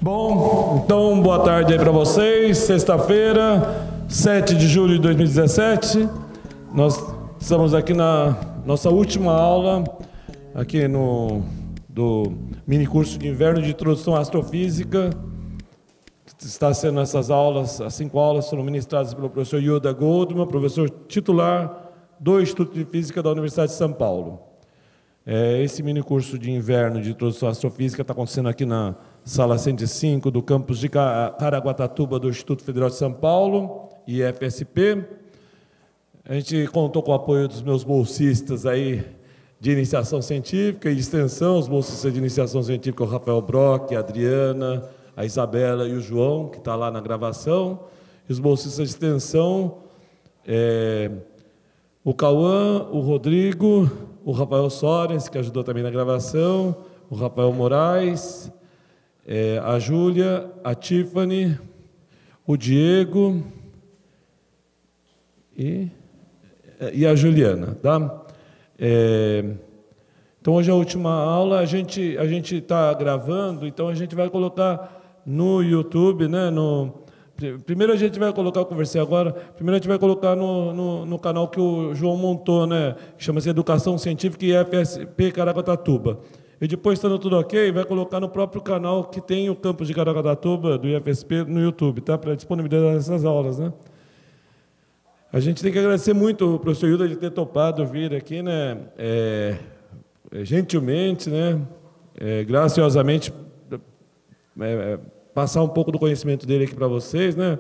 Bom, então boa tarde aí para vocês. Sexta-feira, 7 de julho de 2017. Nós estamos aqui na nossa última aula, aqui do mini curso de inverno de introdução à astrofísica. Está sendo essas aulas, as 5 aulas foram ministradas pelo professor Yoda Goldman, professor titular do Instituto de Física da Universidade de São Paulo. Esse mini curso de inverno de introdução à astrofísica está acontecendo aqui na sala 105 do campus de Caraguatatuba do Instituto Federal de São Paulo, IFSP. A gente contou com o apoio dos meus bolsistas aí de iniciação científica e de extensão, os bolsistas de iniciação científica, o Rafael Brock, a Adriana, a Isabela e o João, que está lá na gravação, e os bolsistas de extensão, o Cauã, o Rodrigo, o Rafael Soares, que ajudou também na gravação, o Rafael Moraes, a Júlia, a Tiffany, o Diego e a Juliana, tá? Então, hoje é a última aula, a gente está gravando, então a gente vai colocar no YouTube, né? Primeiro a gente vai colocar, eu conversei agora, primeiro a gente vai colocar no canal que o João montou, né? Chama-se Educação Científica e IFSP Caraguatatuba. E depois, estando tudo ok, vai colocar no próprio canal que tem o campus de Caraguatatuba, do IFSP, no YouTube, tá? Para disponibilizar essas aulas, né? A gente tem que agradecer muito o professor Hilda de ter topado vir aqui, né? Gentilmente, né? Graciosamente, passar um pouco do conhecimento dele aqui para vocês, né?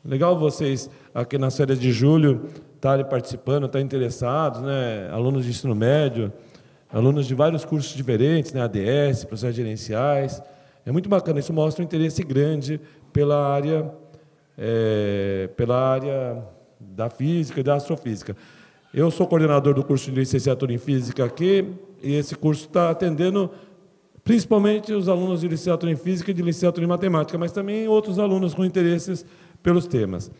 Legal vocês aqui nas férias de julho estarem participando, estarem interessados, né? Alunos de ensino médio, alunos de vários cursos diferentes, né? ADS, processos gerenciais. É muito bacana, isso mostra um interesse grande pela área da física e da astrofísica. Eu sou coordenador do curso de licenciatura em física aqui, e esse curso está atendendo principalmente os alunos de licenciatura em física e de licenciatura em matemática, mas também outros alunos com interesses pelos temas.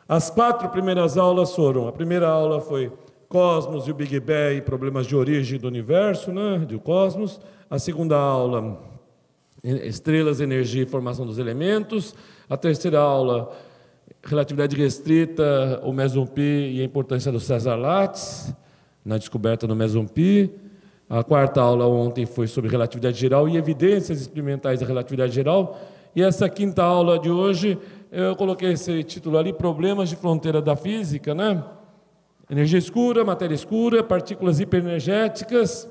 As 4 primeiras aulas foram: a primeira aula foi Cosmos e o Big Bang, problemas de origem do universo, né, do cosmos. A segunda aula, estrelas, energia e formação dos elementos. A terceira aula, relatividade restrita, o meson pi e a importância do César Lattes na descoberta do meson pi. A quarta aula ontem foi sobre relatividade geral e evidências experimentais da relatividade geral. E essa quinta aula de hoje, eu coloquei esse título ali, Problemas de Fronteira da Física, né? Energia escura, matéria escura, partículas hiperenergéticas,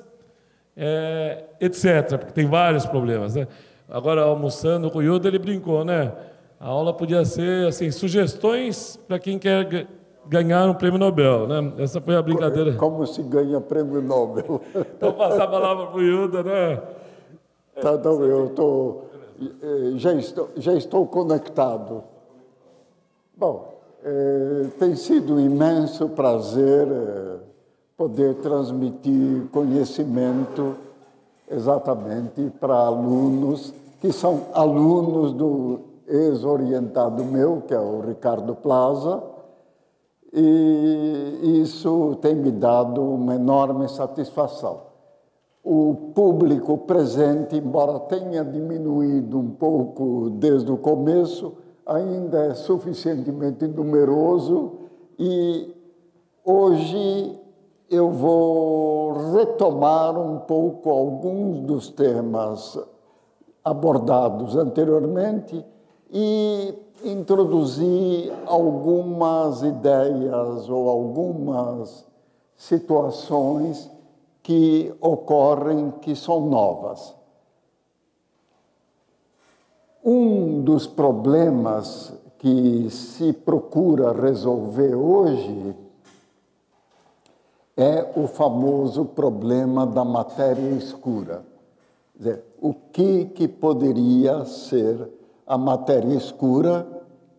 etc., porque tem vários problemas, né? Agora, almoçando com o Yoda, ele brincou, né? A aula podia ser, assim, sugestões para quem quer ganhar um prêmio Nobel, né? Essa foi a brincadeira. Como se ganha prêmio Nobel? Então, passar a palavra para o Yoda, né? Tá, então, já estou conectado. Bom, tem sido um imenso prazer poder transmitir conhecimento exatamente para alunos que são alunos do ex-orientado meu, que é o Ricardo Plaza, e isso tem me dado uma enorme satisfação. O público presente, embora tenha diminuído um pouco desde o começo, ainda é suficientemente numeroso, e hoje eu vou retomar um pouco alguns dos temas abordados anteriormente e introduzir algumas ideias ou algumas situações que ocorrem, que são novas. Um dos problemas que se procura resolver hoje é o famoso problema da matéria escura. Quer dizer, o que poderia ser a matéria escura,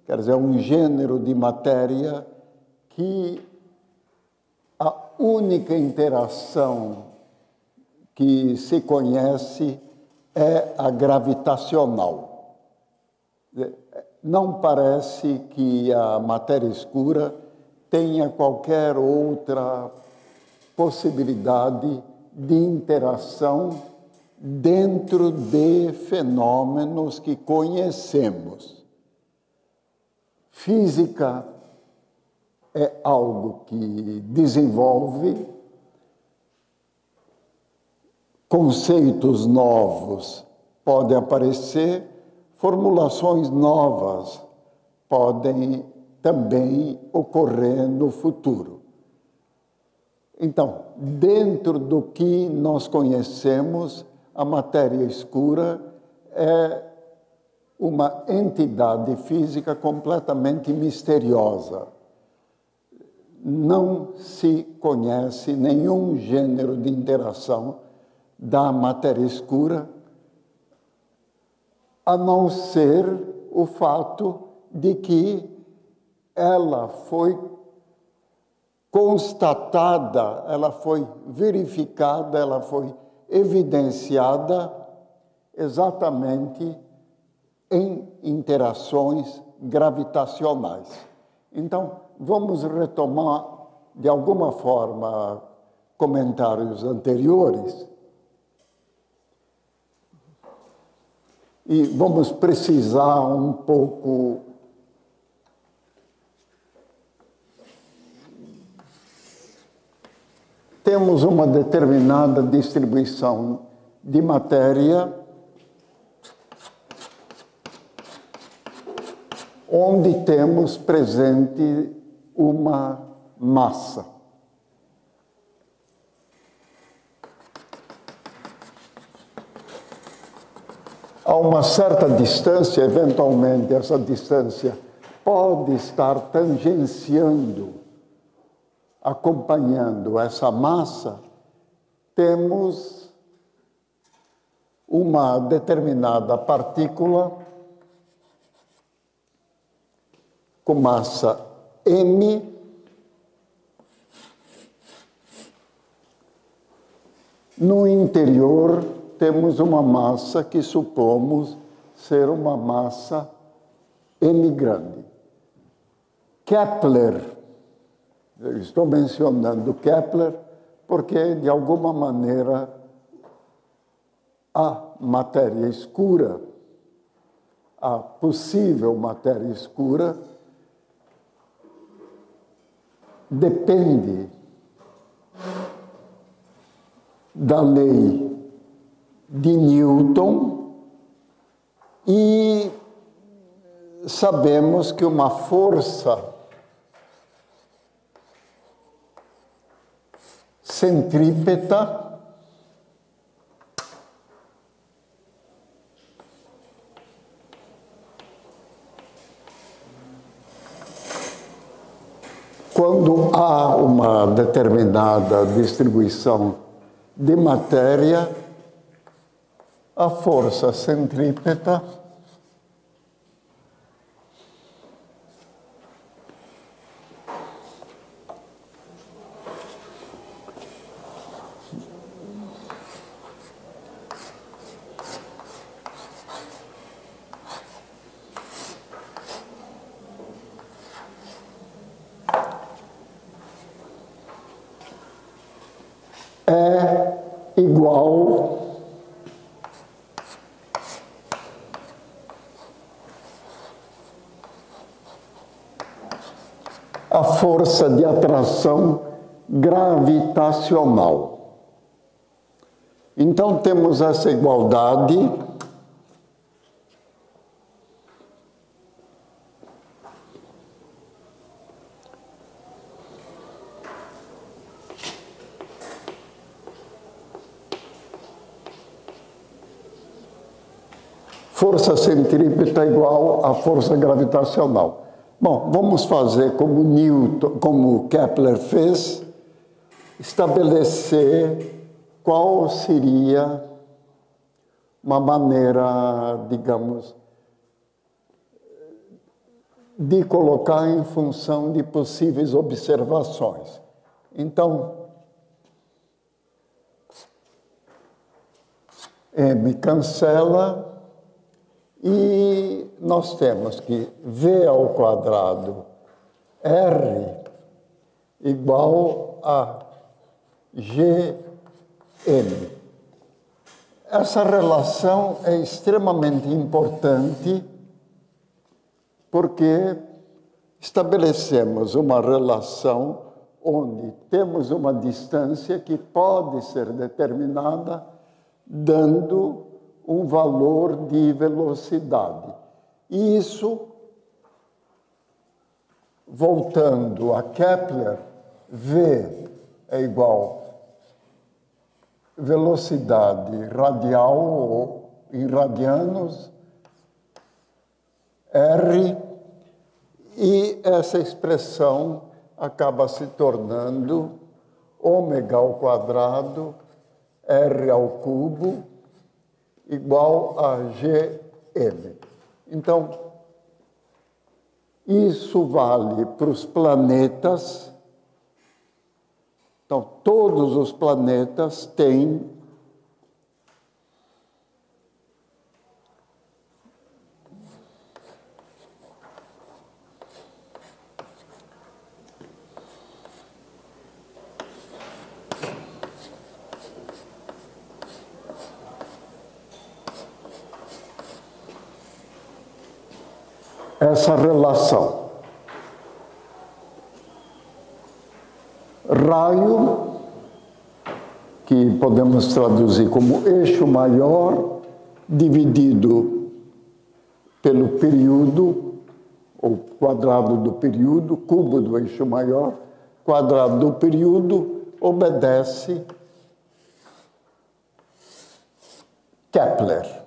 quer dizer, um gênero de matéria que a única interação que se conhece é a gravitacional. Não parece que a matéria escura tenha qualquer outra possibilidade de interação dentro de fenômenos que conhecemos. Física é algo que desenvolve conceitos novos, podem aparecer, formulações novas podem também ocorrer no futuro. Então, dentro do que nós conhecemos, a matéria escura é uma entidade física completamente misteriosa. Não se conhece nenhum gênero de interação da matéria escura, a não ser o fato de que ela foi constatada, ela foi verificada, ela foi evidenciada exatamente em interações gravitacionais. Então, vamos retomar, de alguma forma, comentários anteriores e vamos precisar um pouco temos uma determinada distribuição de matéria onde temos presente uma massa. A uma certa distância, eventualmente, essa distância pode estar tangenciando, acompanhando essa massa, temos uma determinada partícula com massa m, no interior temos uma massa que supomos ser uma massa m grande. Kepler, eu estou mencionando Kepler porque, de alguma maneira, a matéria escura, a possível matéria escura, depende da lei de Newton e sabemos que uma força centrípeta quando há uma determinada distribuição de matéria, a força centrípeta é igual à força de atração gravitacional. Então, temos essa igualdade força centrípeta igual à força gravitacional. Bom, vamos fazer como Newton, como Kepler fez, estabelecer qual seria uma maneira, digamos, de colocar em função de possíveis observações. Então, M cancela e nós temos que V ao quadrado R igual a GM. essa relação é extremamente importante porque estabelecemos uma relação onde temos uma distância que pode ser determinada dando um valor de velocidade. E isso, voltando a Kepler, V é igual velocidade radial ou em radianos, R, e essa expressão acaba se tornando ômega ao quadrado, R ao cubo, igual a Gm. Então, isso vale para os planetas. Então, todos os planetas têm essa relação. Raio, que podemos traduzir como eixo maior, dividido pelo período, ou quadrado do período, cubo do eixo maior, quadrado do período, obedece Kepler.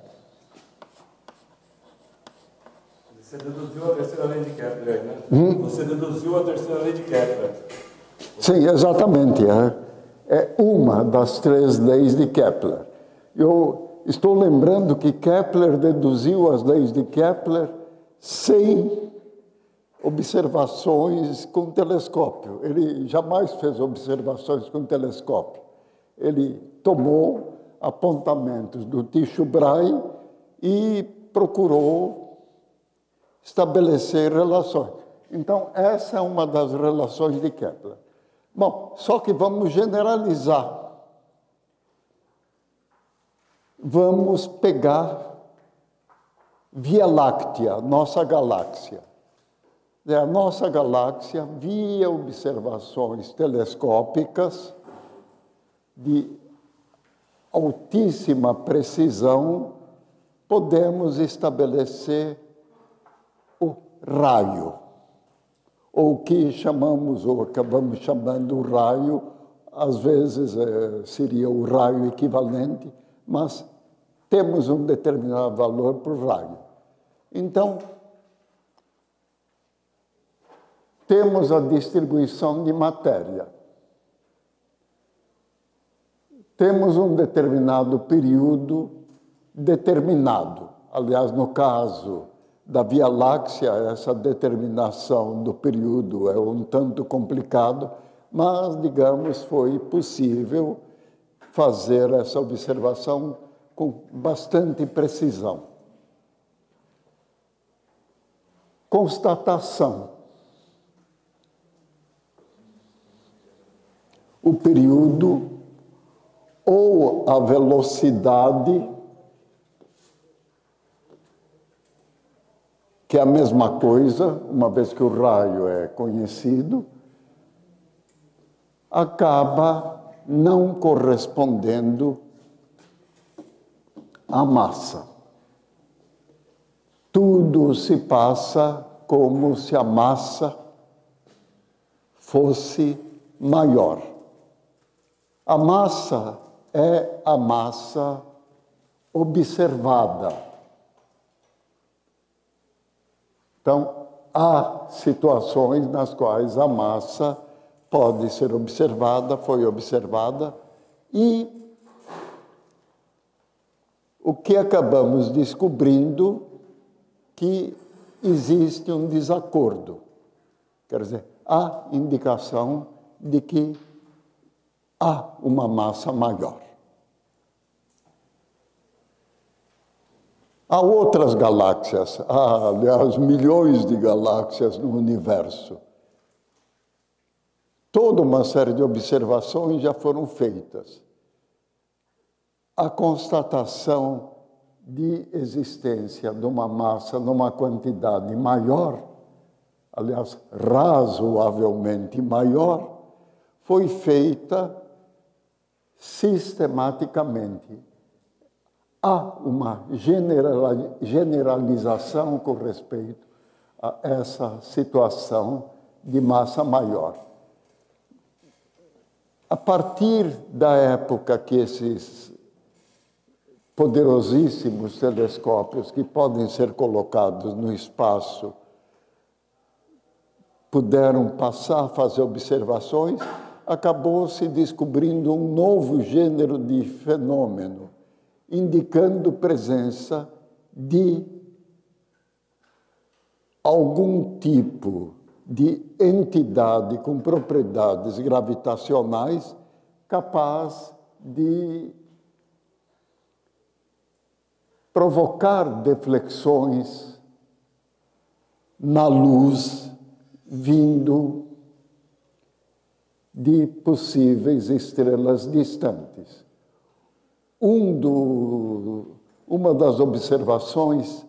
Você deduziu a terceira lei de Kepler, né? Você deduziu a terceira lei de Kepler. Sim, exatamente. É uma das 3 leis de Kepler. Eu estou lembrando que Kepler deduziu as leis de Kepler sem observações com telescópio. Ele jamais fez observações com telescópio. Ele tomou apontamentos do Tycho Brahe e procurou estabelecer relações. Então, essa é uma das relações de Kepler. Bom, só que vamos generalizar. Vamos pegar Via Láctea, nossa galáxia. A nossa galáxia, via observações telescópicas de altíssima precisão, podemos estabelecer o raio, ou o que chamamos, ou acabamos chamando o raio, às vezes seria o raio equivalente, mas temos um determinado valor para o raio. Então, temos a distribuição de matéria. Temos um determinado período determinado. Aliás, no caso da Via Láctea, essa determinação do período é um tanto complicado, mas, digamos, foi possível fazer essa observação com bastante precisão. Constatação. O período ou a velocidade, que é a mesma coisa, uma vez que o raio é conhecido, acaba não correspondendo à massa. Tudo se passa como se a massa fosse maior. A massa é a massa observada. Então, há situações nas quais a massa pode ser observada, foi observada, e o que acabamos descobrindo que existe um desacordo. Quer dizer, há indicação de que há uma massa maior. Há outras galáxias, há, aliás, milhões de galáxias no universo. Toda uma série de observações já foram feitas. a constatação de existência de uma massa numa quantidade maior, aliás, razoavelmente maior, foi feita sistematicamente. Há uma generalização com respeito a essa situação de massa maior. A partir da época que esses poderosíssimos telescópios que podem ser colocados no espaço puderam passar a fazer observações, acabou se descobrindo um novo gênero de fenômeno, indicando presença de algum tipo de entidade com propriedades gravitacionais capaz de provocar deflexões na luz vindo de possíveis estrelas distantes. Uma das observações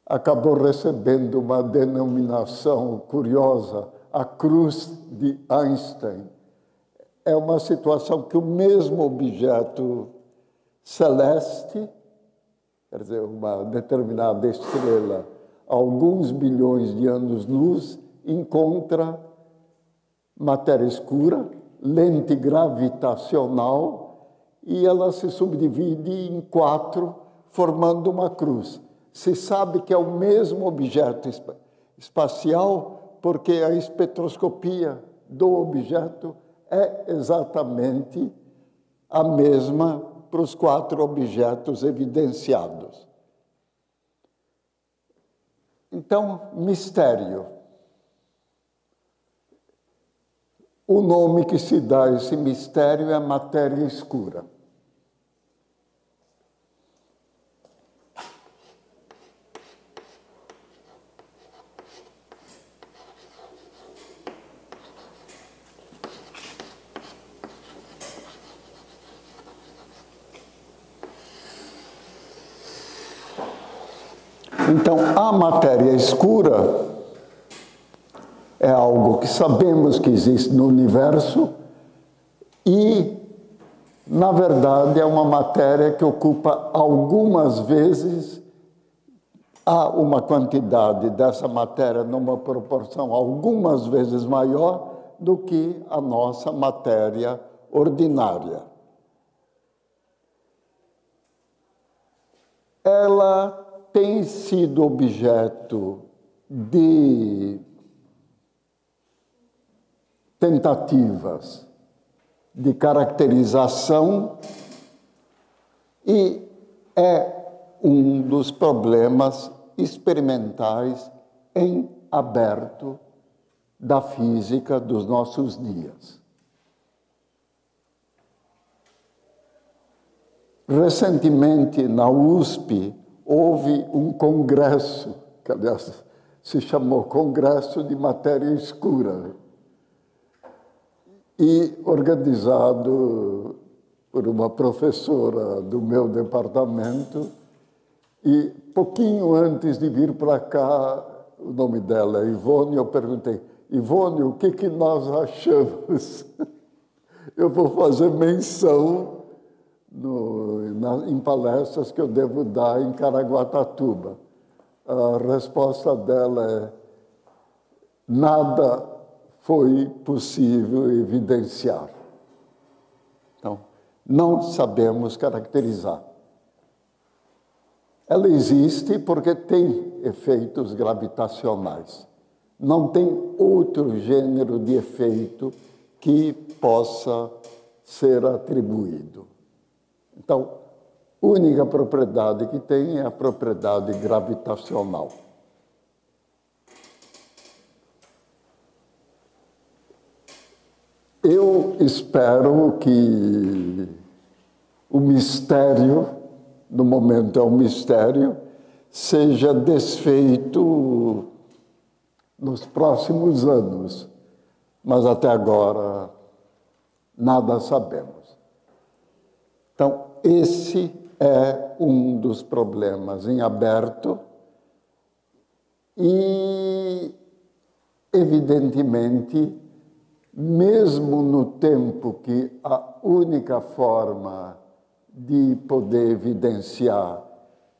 acabou recebendo uma denominação curiosa, a cruz de Einstein. É uma situação que o mesmo objeto celeste, quer dizer, uma determinada estrela, a alguns bilhões de anos-luz, encontra matéria escura, lente gravitacional, e ela se subdivide em 4, formando uma cruz. Se sabe que é o mesmo objeto espacial porque a espectroscopia do objeto é exatamente a mesma para os 4 objetos evidenciados. Então, mistério. O nome que se dá a esse mistério é matéria escura. Então, a matéria escura é algo que sabemos que existe no universo e, na verdade, é uma matéria que ocupa algumas vezes, há uma quantidade dessa matéria numa proporção algumas vezes maior do que a nossa matéria ordinária. Ela tem sido objeto de tentativas de caracterização e é um dos problemas experimentais em aberto da física dos nossos dias. Recentemente, na USP, houve um congresso, que, aliás, se chamou Congresso de Matéria Escura, e organizado por uma professora do meu departamento, e pouquinho antes de vir para cá, o nome dela é Ivone, eu perguntei, Ivone, o que nós achamos? Eu vou fazer menção em palestras que eu devo dar em Caraguatatuba. A resposta dela é: nada foi possível evidenciar. Então, não sabemos caracterizar. Ela existe porque tem efeitos gravitacionais. Não tem outro gênero de efeito que possa ser atribuído. Então, a única propriedade que tem é a propriedade gravitacional. Eu espero que o mistério, no momento é um mistério, seja desfeito nos próximos anos. Mas até agora nada sabemos. Então, esse é um dos problemas em aberto e, evidentemente, mesmo no tempo que a única forma de poder evidenciar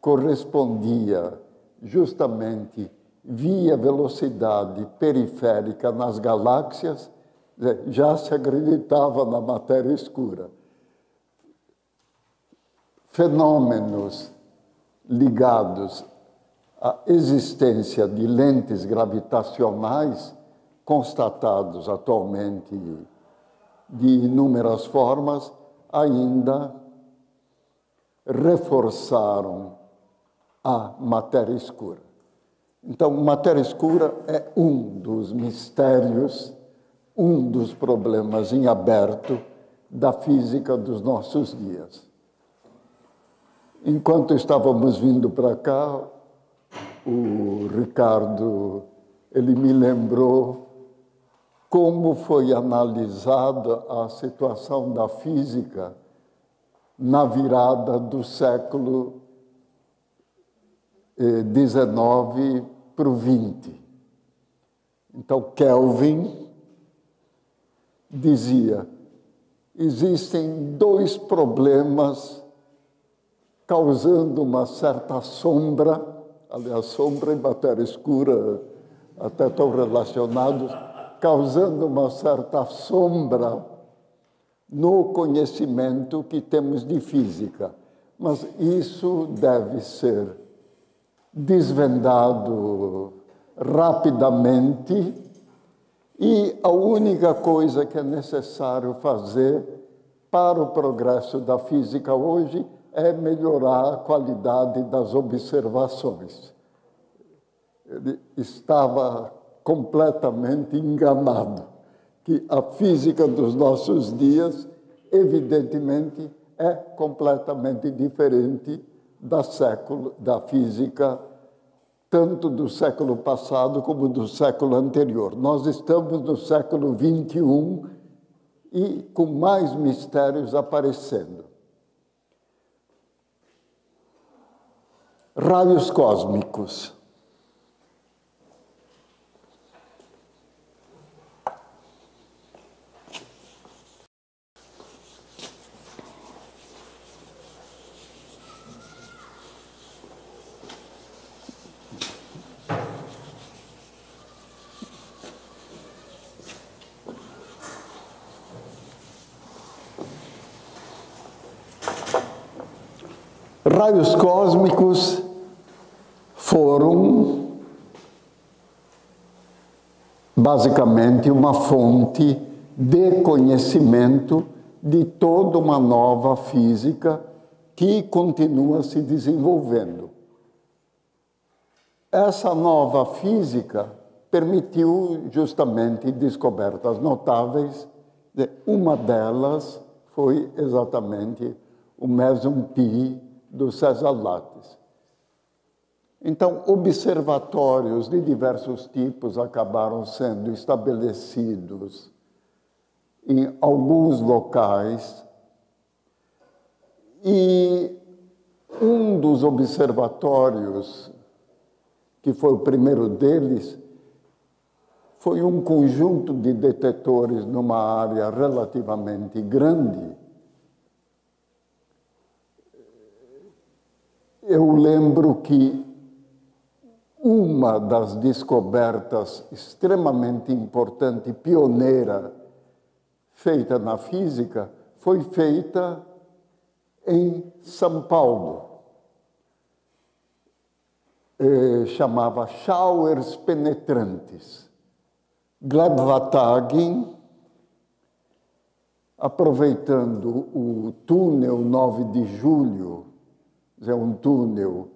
correspondia justamente via velocidade periférica nas galáxias, já se acreditava na matéria escura. Fenômenos ligados à existência de lentes gravitacionais, constatados atualmente de inúmeras formas, ainda reforçaram a matéria escura. Então, matéria escura é um dos mistérios, um dos problemas em aberto da física dos nossos dias. Enquanto estávamos vindo para cá, o Ricardo, ele me lembrou como foi analisada a situação da física na virada do século XIX para o XX. Então, Kelvin dizia, existem dois problemas causando uma certa sombra, aliás, sombra e matéria escura até estão relacionados, causando uma certa sombra no conhecimento que temos de física. Mas isso deve ser desvendado rapidamente e a única coisa que é necessário fazer para o progresso da física hoje é melhorar a qualidade das observações. Ele estava completamente enganado, que a física dos nossos dias, evidentemente, é completamente diferente da física tanto do século passado como do século anterior. Nós estamos no século XXI e com mais mistérios aparecendo. Raios cósmicos. Raios cósmicos foram basicamente uma fonte de conhecimento de toda uma nova física que continua se desenvolvendo. Essa nova física permitiu justamente descobertas notáveis. Uma delas foi exatamente o meson pi do César Lattes. Então, observatórios de diversos tipos acabaram sendo estabelecidos em alguns locais e um dos observatórios, que foi o primeiro deles, foi um conjunto de detetores numa área relativamente grande. Eu lembro que uma das descobertas extremamente importante, pioneira, feita na física, foi feita em São Paulo. Chamava showers penetrantes. Gleb Vatagin, aproveitando o túnel 9 de julho, um túnel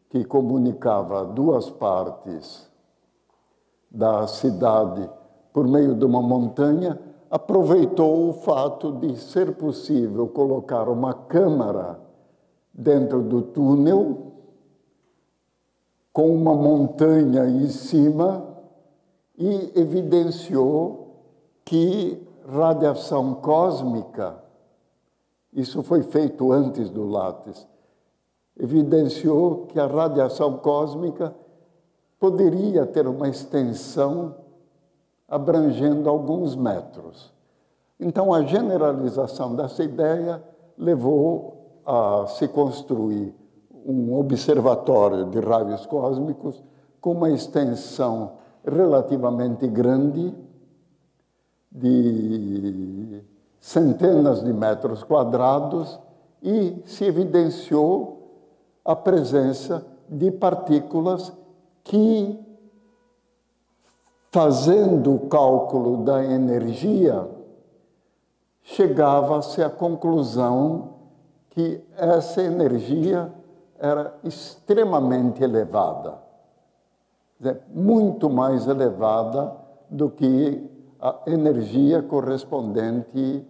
que comunicava duas partes da cidade por meio de uma montanha, aproveitou o fato de ser possível colocar uma câmara dentro do túnel com uma montanha em cima e evidenciou que radiação cósmica, isso foi feito antes do Lattes, evidenciou que a radiação cósmica poderia ter uma extensão abrangendo alguns metros. Então, a generalização dessa ideia levou a se construir um observatório de raios cósmicos com uma extensão relativamente grande, de centenas de metros quadrados, e se evidenciou a presença de partículas que, fazendo o cálculo da energia, chegava-se à conclusão que essa energia era extremamente elevada, quer dizer, muito mais elevada do que a energia correspondente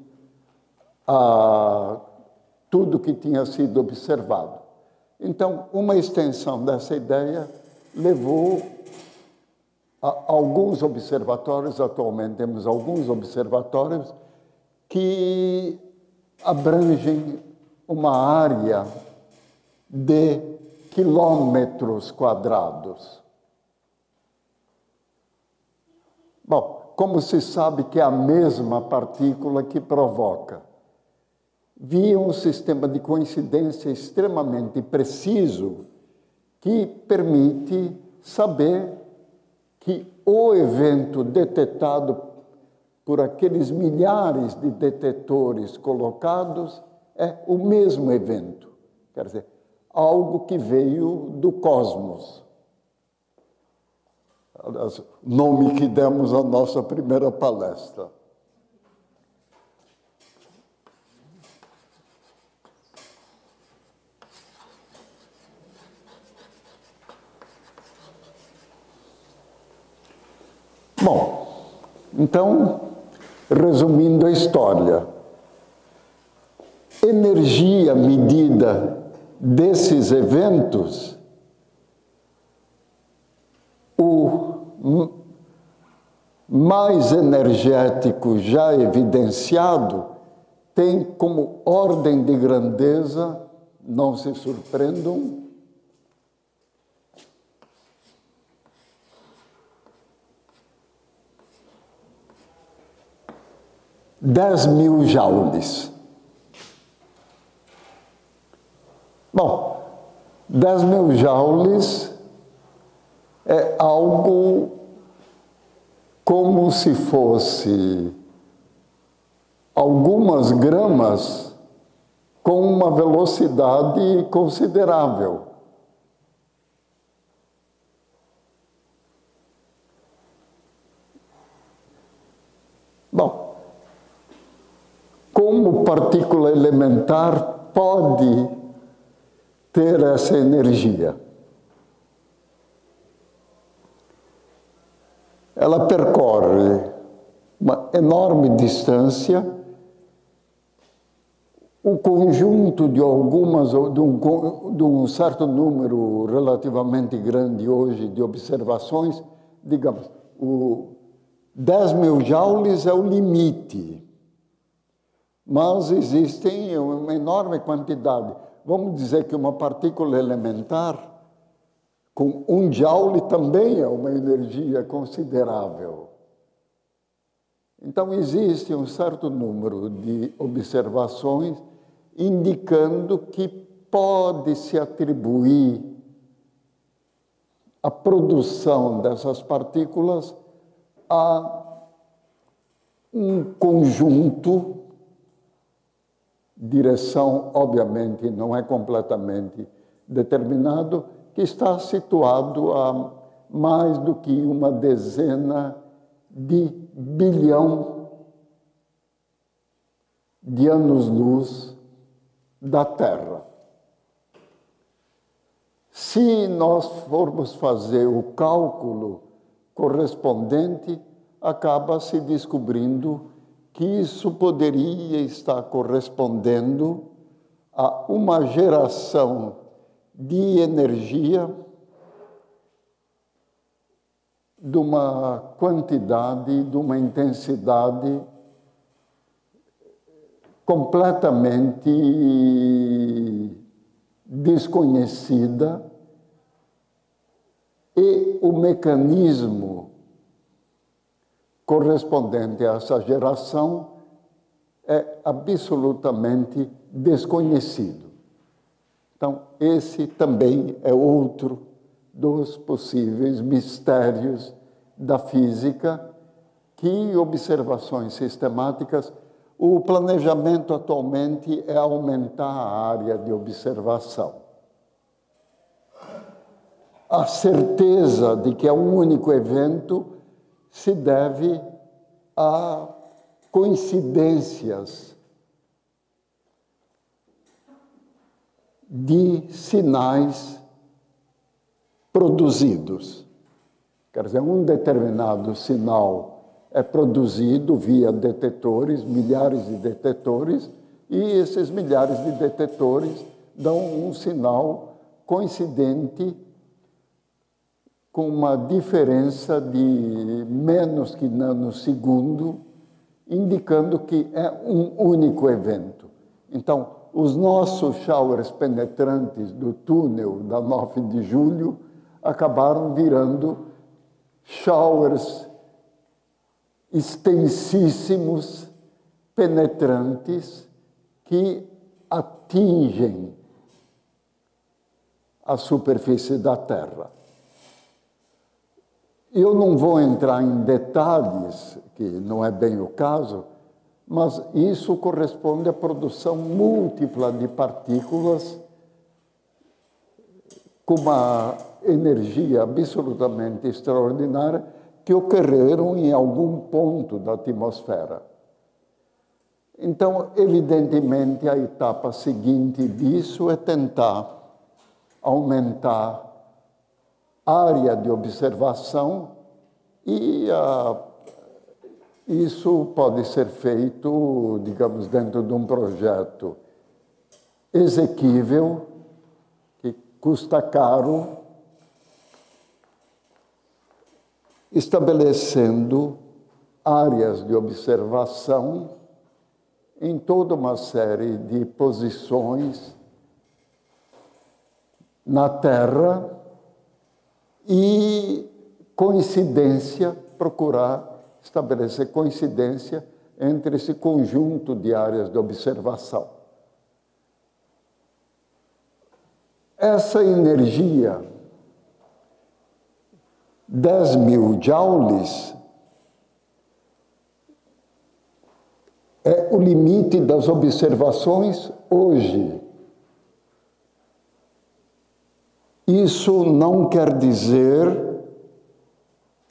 a tudo que tinha sido observado. Então, uma extensão dessa ideia levou a alguns observatórios, atualmente temos alguns observatórios que abrangem uma área de quilômetros quadrados. Bom, como se sabe que é a mesma partícula que provoca? Via um sistema de coincidência extremamente preciso que permite saber que o evento detectado por aqueles milhares de detetores colocados é o mesmo evento. Quer dizer, algo que veio do cosmos. O nome que demos à nossa primeira palestra. Bom, então, resumindo a história, energia medida desses eventos, o mais energético já evidenciado tem como ordem de grandeza, não se surpreendam, 10.000 joules. Bom, 10.000 joules é algo como se fosse algumas gramas com uma velocidade considerável. Bom, como partícula elementar pode ter essa energia? Ela percorre uma enorme distância, o conjunto de de um certo número relativamente grande hoje de observações, digamos, 10.000 joules é o limite, mas existem uma enorme quantidade. Vamos dizer que uma partícula elementar com 1 joule também é uma energia considerável. Então, existe um certo número de observações indicando que pode-se atribuir a produção dessas partículas a um conjunto, direção, obviamente, não é completamente determinado, que está situado a mais do que uma dezena de bilhão de anos-luz da Terra. Se nós formos fazer o cálculo correspondente, acaba se descobrindo que isso poderia estar correspondendo a uma geração de energia de uma quantidade, de uma intensidade completamente desconhecida, e o mecanismo correspondente a essa geração é absolutamente desconhecido. Então, esse também é outro dos possíveis mistérios da física, que observações sistemáticas, o planejamento atualmente é aumentar a área de observação. A certeza de que é um único evento se deve a coincidências de sinais produzidos. Quer dizer, um determinado sinal é produzido via detetores, milhares de detetores, e esses milhares de detetores dão um sinal coincidente com uma diferença de menos que nanosegundo, indicando que é um único evento. Então, os nossos showers penetrantes do túnel da 9 de julho acabaram virando showers extensíssimos, penetrantes, que atingem a superfície da Terra. Eu não vou entrar em detalhes, que não é bem o caso, mas isso corresponde à produção múltipla de partículas com uma energia absolutamente extraordinária que ocorreram em algum ponto da atmosfera. Então, evidentemente, a etapa seguinte disso é tentar aumentar a área de observação e isso pode ser feito, digamos, dentro de um projeto exequível, que custa caro, estabelecendo áreas de observação em toda uma série de posições na Terra e procurar estabelecer coincidência entre esse conjunto de áreas de observação. Essa energia, 10.000 joules, é o limite das observações hoje. Isso não quer dizer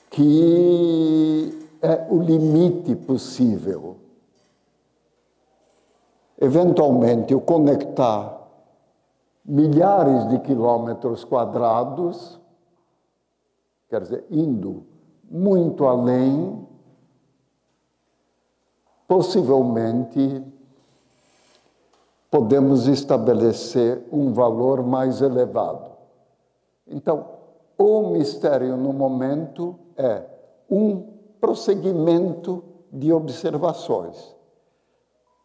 que é o limite possível. Eventualmente, o conectar milhares de quilômetros quadrados, quer dizer, indo muito além, possivelmente podemos estabelecer um valor mais elevado. Então, o mistério no momento é um prosseguimento de observações.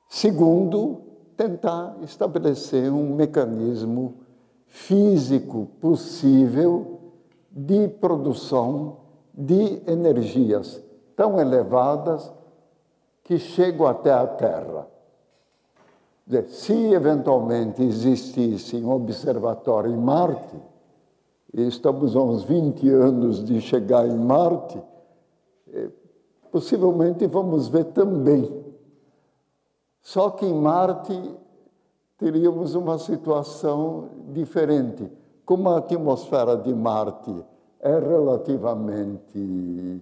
Segundo, tentar estabelecer um mecanismo físico possível de produção de energias tão elevadas que chegam até a Terra. Se eventualmente existisse um observatório em Marte, e estamos a uns 20 anos de chegar em Marte, possivelmente vamos ver também. Só que em Marte teríamos uma situação diferente. Como a atmosfera de Marte é relativamente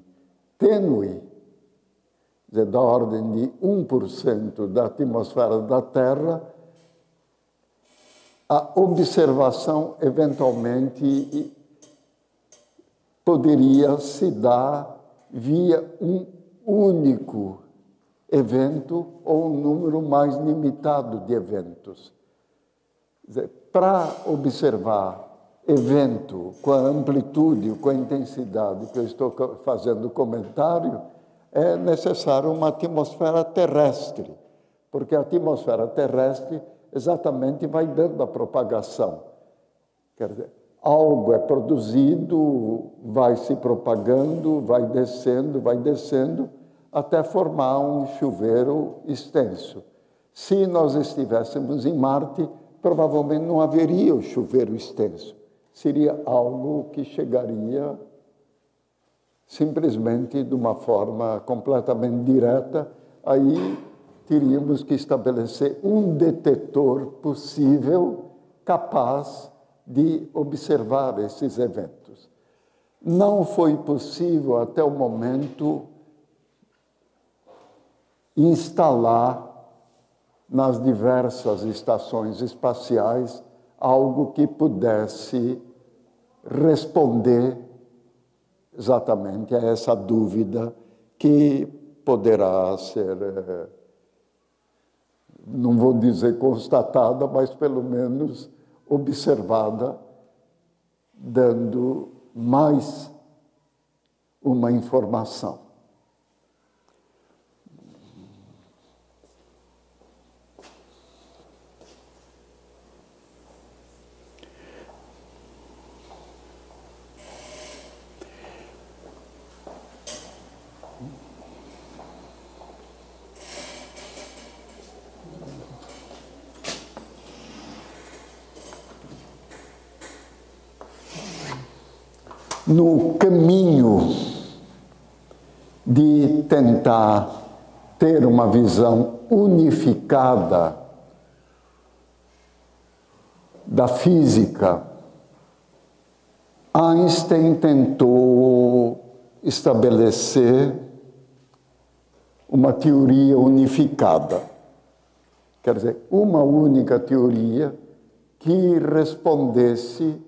tênue, da ordem de 1% da atmosfera da Terra, a observação eventualmente poderia se dar via um único evento ou um número mais limitado de eventos. Para observar evento com a amplitude, com a intensidade que eu estou fazendo comentário, é necessário uma atmosfera terrestre, porque a atmosfera terrestre exatamente vai dando a propagação. Quer dizer, algo é produzido, vai se propagando, vai descendo, até formar um chuveiro extenso. Se nós estivéssemos em Marte, provavelmente não haveria o chuveiro extenso. Seria algo que chegaria simplesmente de uma forma completamente direta. Aí teríamos que estabelecer um detetor possível capaz de observar esses eventos. Não foi possível, até o momento, instalar nas diversas estações espaciais algo que pudesse responder exatamente a essa dúvida que poderá ser, não vou dizer constatada, mas pelo menos observada, dando mais uma informação. No caminho de tentar ter uma visão unificada da física, Einstein tentou estabelecer uma teoria unificada. Quer dizer, uma única teoria que respondesse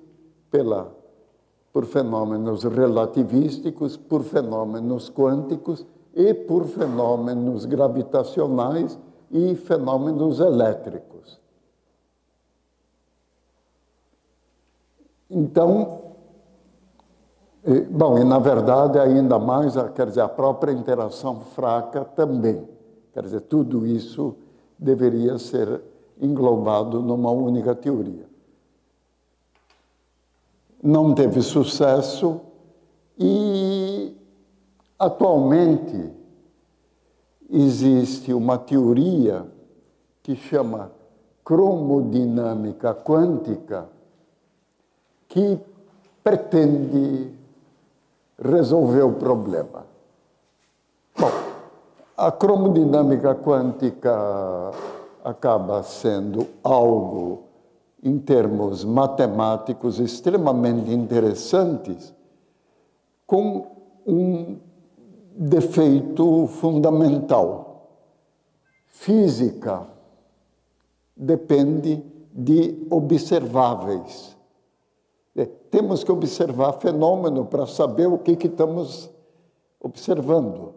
por fenômenos relativísticos, por fenômenos quânticos e por fenômenos gravitacionais e fenômenos elétricos. Então, bom, e na verdade ainda mais, quer dizer, a própria interação fraca também. Quer dizer, tudo isso deveria ser englobado numa única teoria. Não teve sucesso e, atualmente, existe uma teoria que chama cromodinâmica quântica, que pretende resolver o problema. Bom, a cromodinâmica quântica acaba sendo algo, em termos matemáticos, extremamente interessantes, com um defeito fundamental. Física depende de observáveis. Temos que observar fenômeno para saber o que estamos observando.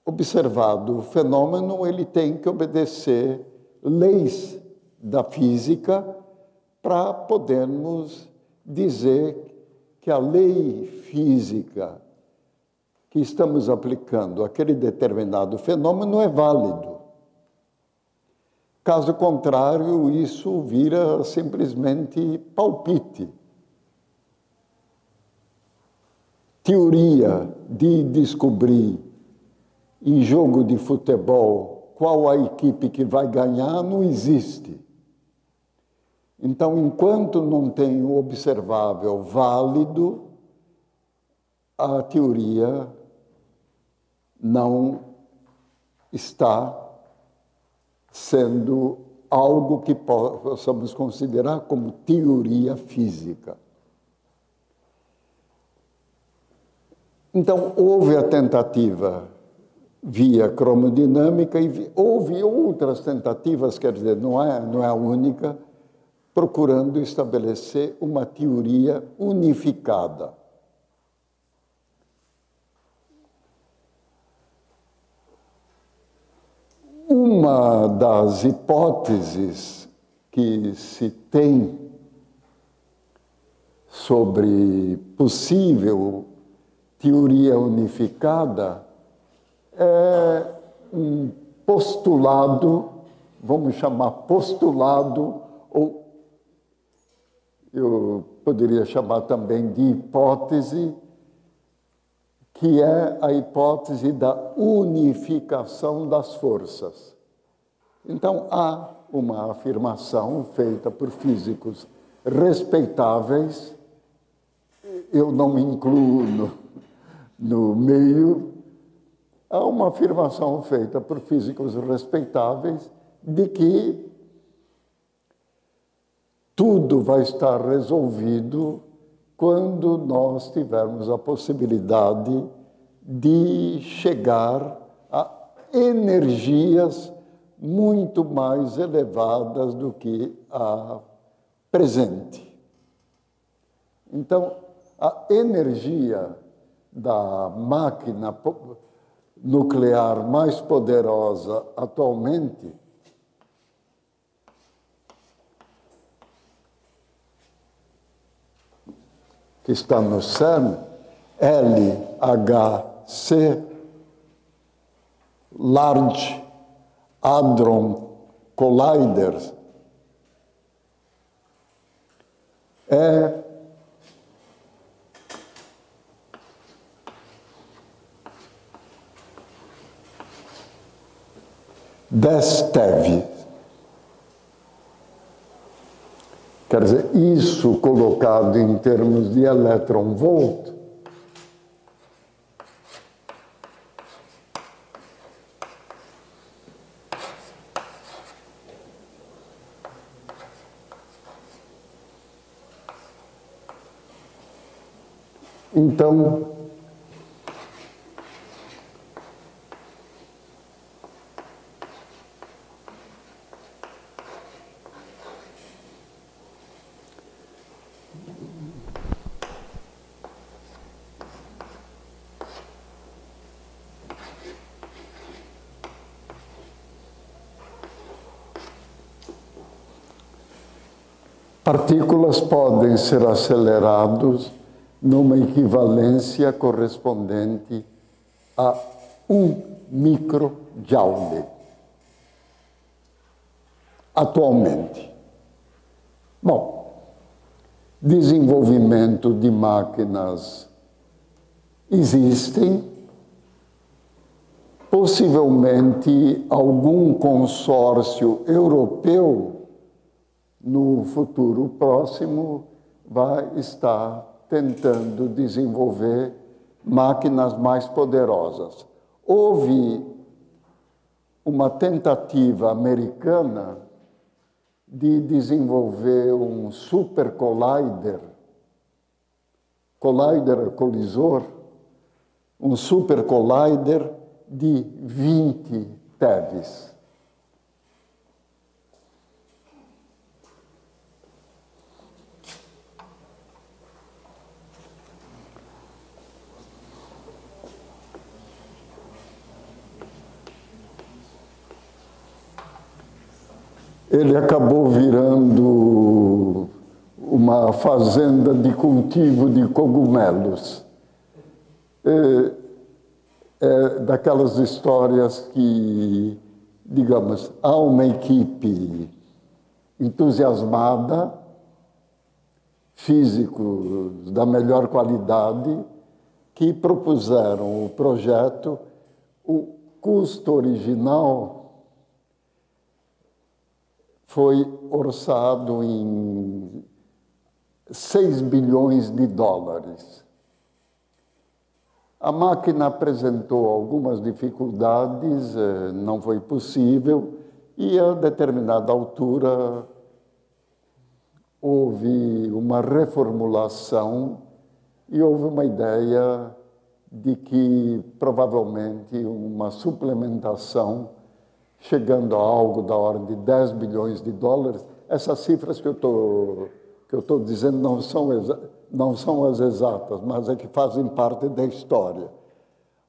Observado o fenômeno, ele tem que obedecer leis da física para podermos dizer que a lei física que estamos aplicando àquele determinado fenômeno é válido. Caso contrário, isso vira simplesmente palpite. Teoria de descobrir em jogo de futebol qual a equipe que vai ganhar não existe. Então, enquanto não tem o observável válido, a teoria não está sendo algo que possamos considerar como teoria física. Então, houve a tentativa via cromodinâmica e houve outras tentativas, quer dizer, não é a única, procurando estabelecer uma teoria unificada. Uma das hipóteses que se tem sobre possível teoria unificada é um postulado, vamos chamar postulado, ou eu poderia chamar também de hipótese, que é a hipótese da unificação das forças. Então, há uma afirmação feita por físicos respeitáveis, eu não me incluo no meio, há uma afirmação feita por físicos respeitáveis de que tudo vai estar resolvido quando nós tivermos a possibilidade de chegar a energias muito mais elevadas do que a presente. Então, a energia da máquina nuclear mais poderosa atualmente que está no CERN, LHC, Large Hadron Collider, é TeV. Quer dizer, isso colocado em termos de elétron-volt, então, partículas podem ser acelerados numa equivalência correspondente a 1 microjoule. Atualmente. Bom, desenvolvimento de máquinas existem, possivelmente algum consórcio europeu no futuro próximo vai estar tentando desenvolver máquinas mais poderosas. Houve uma tentativa americana de desenvolver um super collider, colisor, um super collider de 20 TeVs. Ele acabou virando uma fazenda de cultivo de cogumelos. É daquelas histórias que, digamos, há uma equipe entusiasmada, físicos da melhor qualidade, que propuseram o projeto. O custo original foi orçado em 6 bilhões de dólares. A máquina apresentou algumas dificuldades, não foi possível, e a determinada altura houve uma reformulação e houve uma ideia de que provavelmente uma suplementação chegando a algo da ordem de 10 bilhões de dólares. Essas cifras que eu estou dizendo não são as exatas, mas é que fazem parte da história.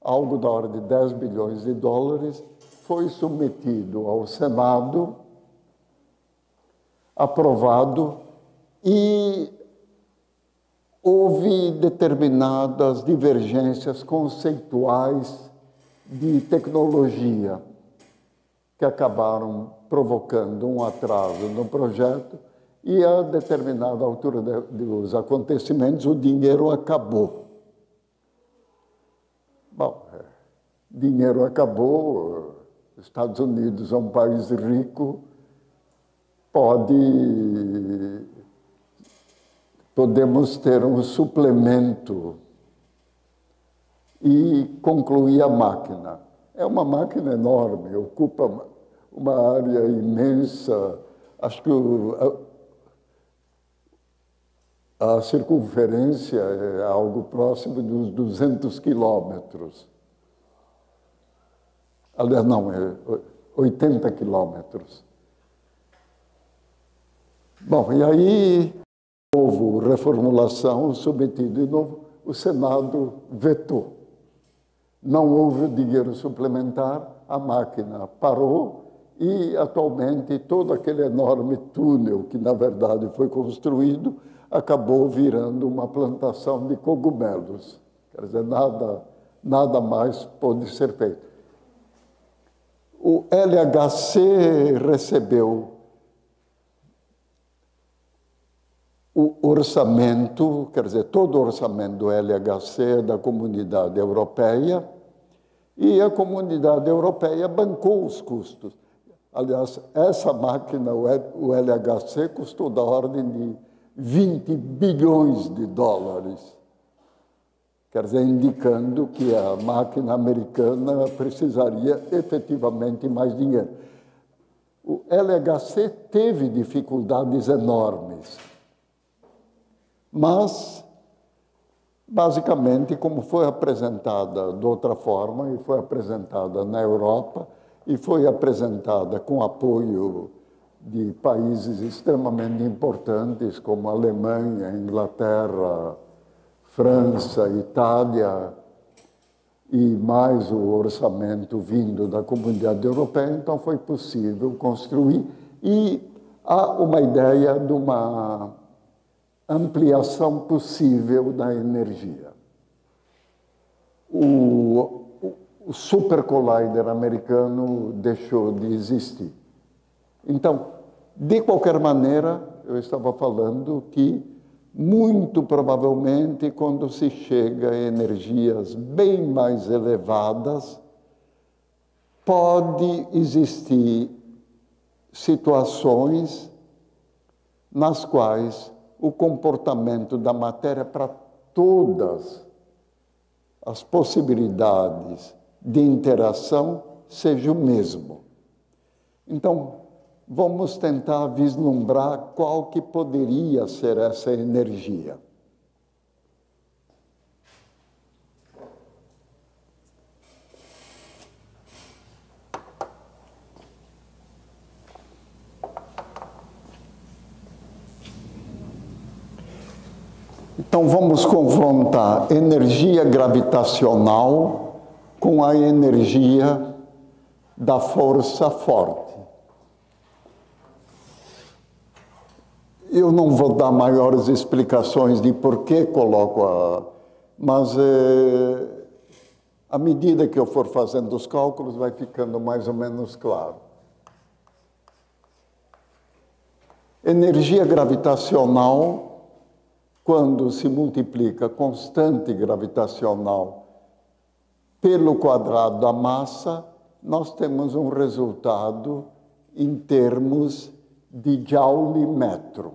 Algo da ordem de 10 bilhões de dólares foi submetido ao Senado, aprovado, e houve determinadas divergências conceituais de tecnologia. que acabaram provocando um atraso no projeto e, a determinada altura dos acontecimentos, o dinheiro acabou. Bom, dinheiro acabou, Estados Unidos é um país rico, podemos ter um suplemento e concluir a máquina. É uma máquina enorme, ocupa uma área imensa. Acho que a circunferência é algo próximo dos 200 quilômetros. Aliás, não, é 80 quilômetros. Bom, e aí houve reformulação, submetido de novo, o Senado vetou. Não houve dinheiro suplementar, a máquina parou e, atualmente, todo aquele enorme túnel que, na verdade, foi construído, acabou virando uma plantação de cogumelos. Quer dizer, nada mais pôde ser feito. O LHC recebeu o orçamento, quer dizer, todo o orçamento do LHC é da Comunidade Europeia, e a Comunidade Europeia bancou os custos. Aliás, essa máquina, o LHC, custou da ordem de 20 bilhões de dólares. Quer dizer, indicando que a máquina americana precisaria efetivamente mais dinheiro. O LHC teve dificuldades enormes. Mas, basicamente, como foi apresentada de outra forma, e foi apresentada na Europa, e foi apresentada com apoio de países extremamente importantes, como a Alemanha, Inglaterra, França, Itália, e mais o orçamento vindo da Comunidade Europeia, então foi possível construir, e há uma ideia de uma ampliação possível da energia. O Super Collider americano deixou de existir. Então, de qualquer maneira, eu estava falando que, muito provavelmente, quando se chega a energias bem mais elevadas, pode existir situações nas quais o comportamento da matéria para todas as possibilidades de interação seja o mesmo. Então, vamos tentar vislumbrar qual que poderia ser essa energia. Então, vamos confrontar energia gravitacional com a energia da força forte. Eu não vou dar maiores explicações de por que coloco mas à medida que eu for fazendo os cálculos, vai ficando mais ou menos claro. Energia gravitacional, quando se multiplica constante gravitacional pelo quadrado da massa, nós temos um resultado em termos de Joule-metro.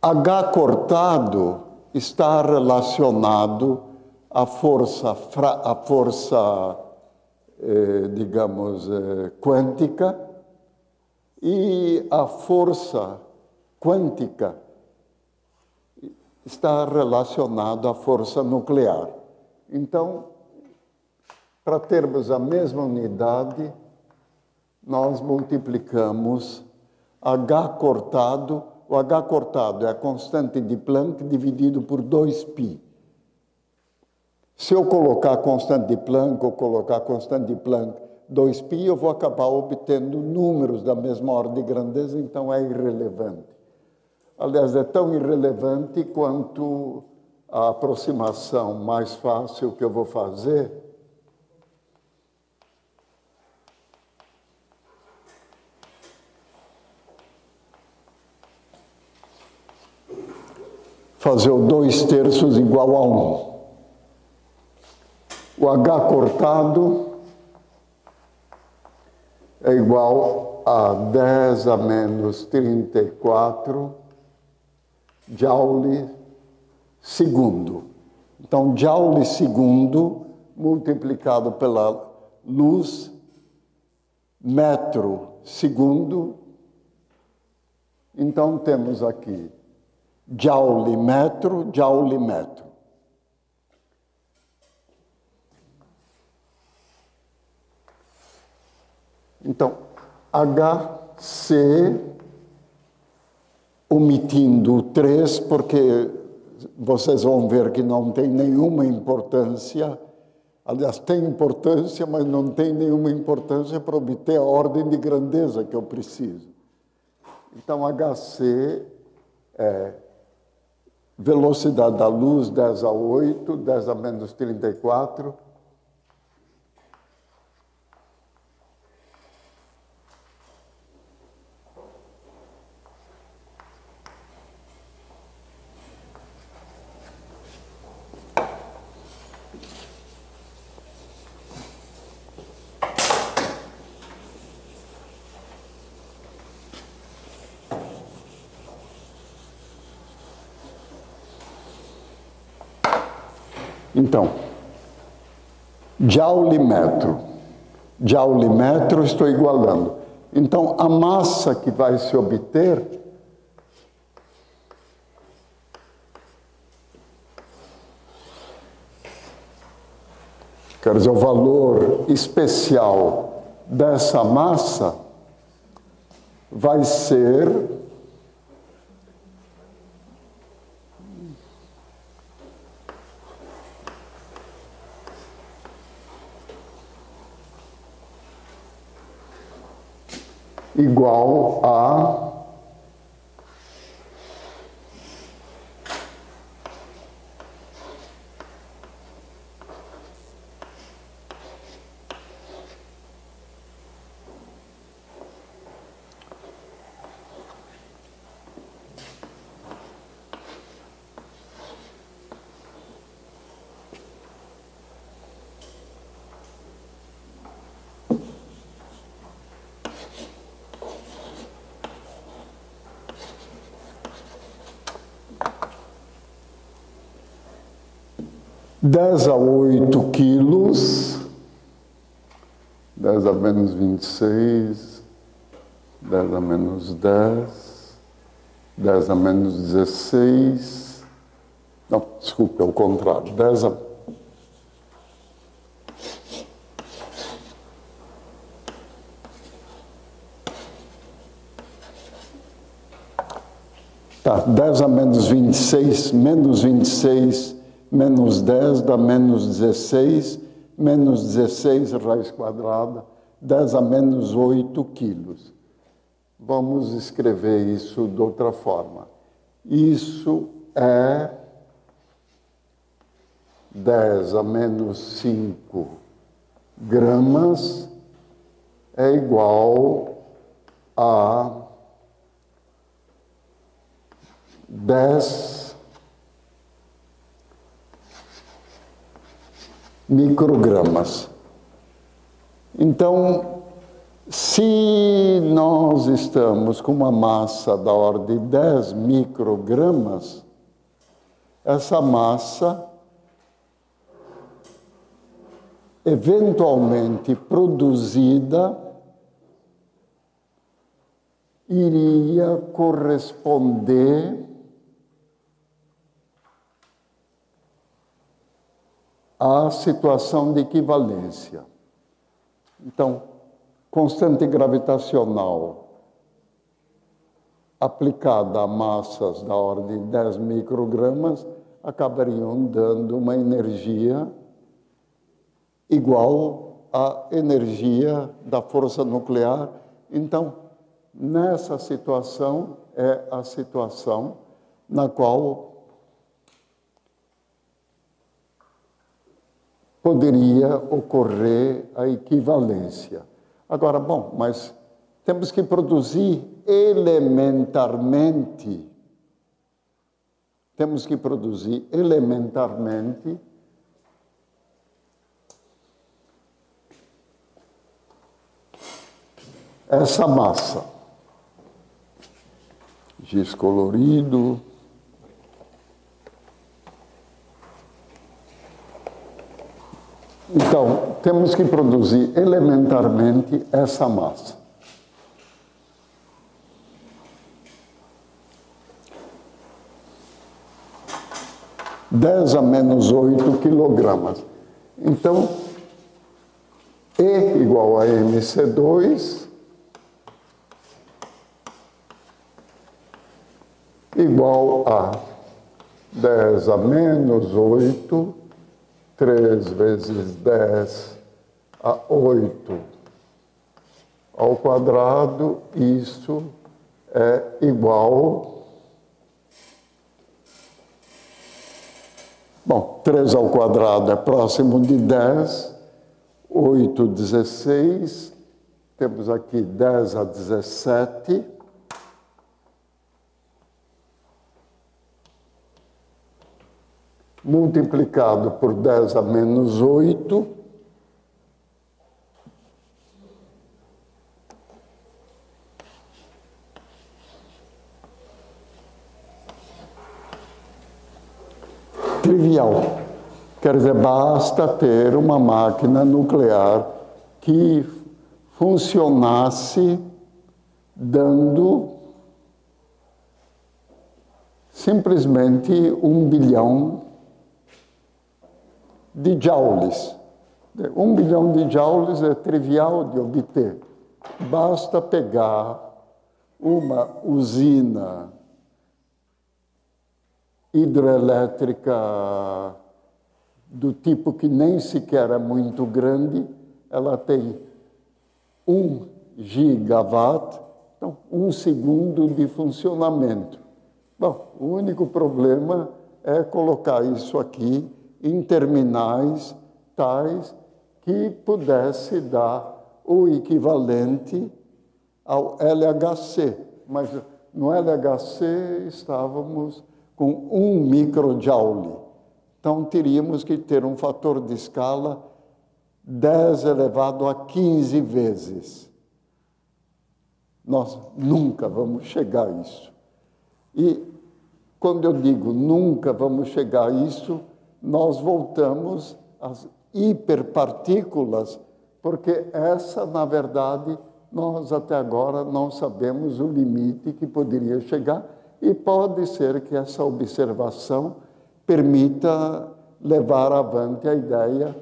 H cortado está relacionado à força digamos, quântica, e a força quântica está relacionada à força nuclear. Então, para termos a mesma unidade, nós multiplicamos H cortado. O H cortado é a constante de Planck dividido por 2π. Se eu colocar a constante de Planck ou colocar a constante de Planck 2π, eu vou acabar obtendo números da mesma ordem de grandeza, então é irrelevante. Aliás, é tão irrelevante quanto a aproximação mais fácil que eu vou fazer fazer o 2/3 igual a 1. O H cortado é igual a 10 a menos 34 Joule segundo. Então, Joule segundo multiplicado pela luz, metro segundo. Então, temos aqui Joule metro, Joule metro. Então, HC, omitindo o 3, porque vocês vão ver que não tem nenhuma importância. Aliás, tem importância, mas não tem nenhuma importância para obter a ordem de grandeza que eu preciso. Então, HC é velocidade da luz 10 a 8, 10 a menos 34. Então, Joule metro. Joule metro estou igualando. Então, a massa que vai se obter quer dizer, o valor especial dessa massa vai ser igual a dez a 8 quilos, 10 a menos 26, 10 a menos 10, 10 a menos 16, não, desculpe, é o contrário, 10 a... Tá, 10 a menos 26, menos 26, menos 10 dá menos 16, menos 16 raiz quadrada, 10 a menos 8 quilos. Vamos escrever isso de outra forma. Isso é 10 a menos 5 gramas é igual a 10 microgramas. Então, se nós estamos com uma massa da ordem de 10 microgramas, essa massa eventualmente produzida iria corresponder à situação de equivalência. Então, constante gravitacional aplicada a massas da ordem de 10 microgramas acabariam dando uma energia igual à energia da força nuclear. Então, nessa situação é a situação na qual poderia ocorrer a equivalência. Agora, bom, mas temos que produzir elementarmente essa massa. Giz colorido. Então, temos que produzir elementarmente essa massa. (10⁻⁸ quilogramas. Então, E igual a mc2 igual a 10⁻⁸, 3 vezes 10 a 8 ao quadrado, isso é igual... Bom, 3 ao quadrado é próximo de 10, 8, 16, temos aqui 10 a 17, multiplicado por 10⁻⁸, trivial. Quer dizer, basta ter uma máquina nuclear que funcionasse dando simplesmente 1 bilhão de joules. 1 bilhão de joules é trivial de obter. Basta pegar uma usina hidrelétrica do tipo que nem sequer é muito grande, ela tem 1 gigawatt, então 1 segundo de funcionamento. Bom, o único problema é colocar isso aqui em terminais tais que pudesse dar o equivalente ao LHC. Mas no LHC estávamos com 1 microjoule. Então, teríamos que ter um fator de escala 10 elevado a 15 vezes. Nós nunca vamos chegar a isso. E, quando eu digo nunca vamos chegar a isso, nós voltamos às hiperpartículas, porque essa, na verdade, nós até agora não sabemos o limite que poderia chegar, e pode ser que essa observação permita levar avante a ideia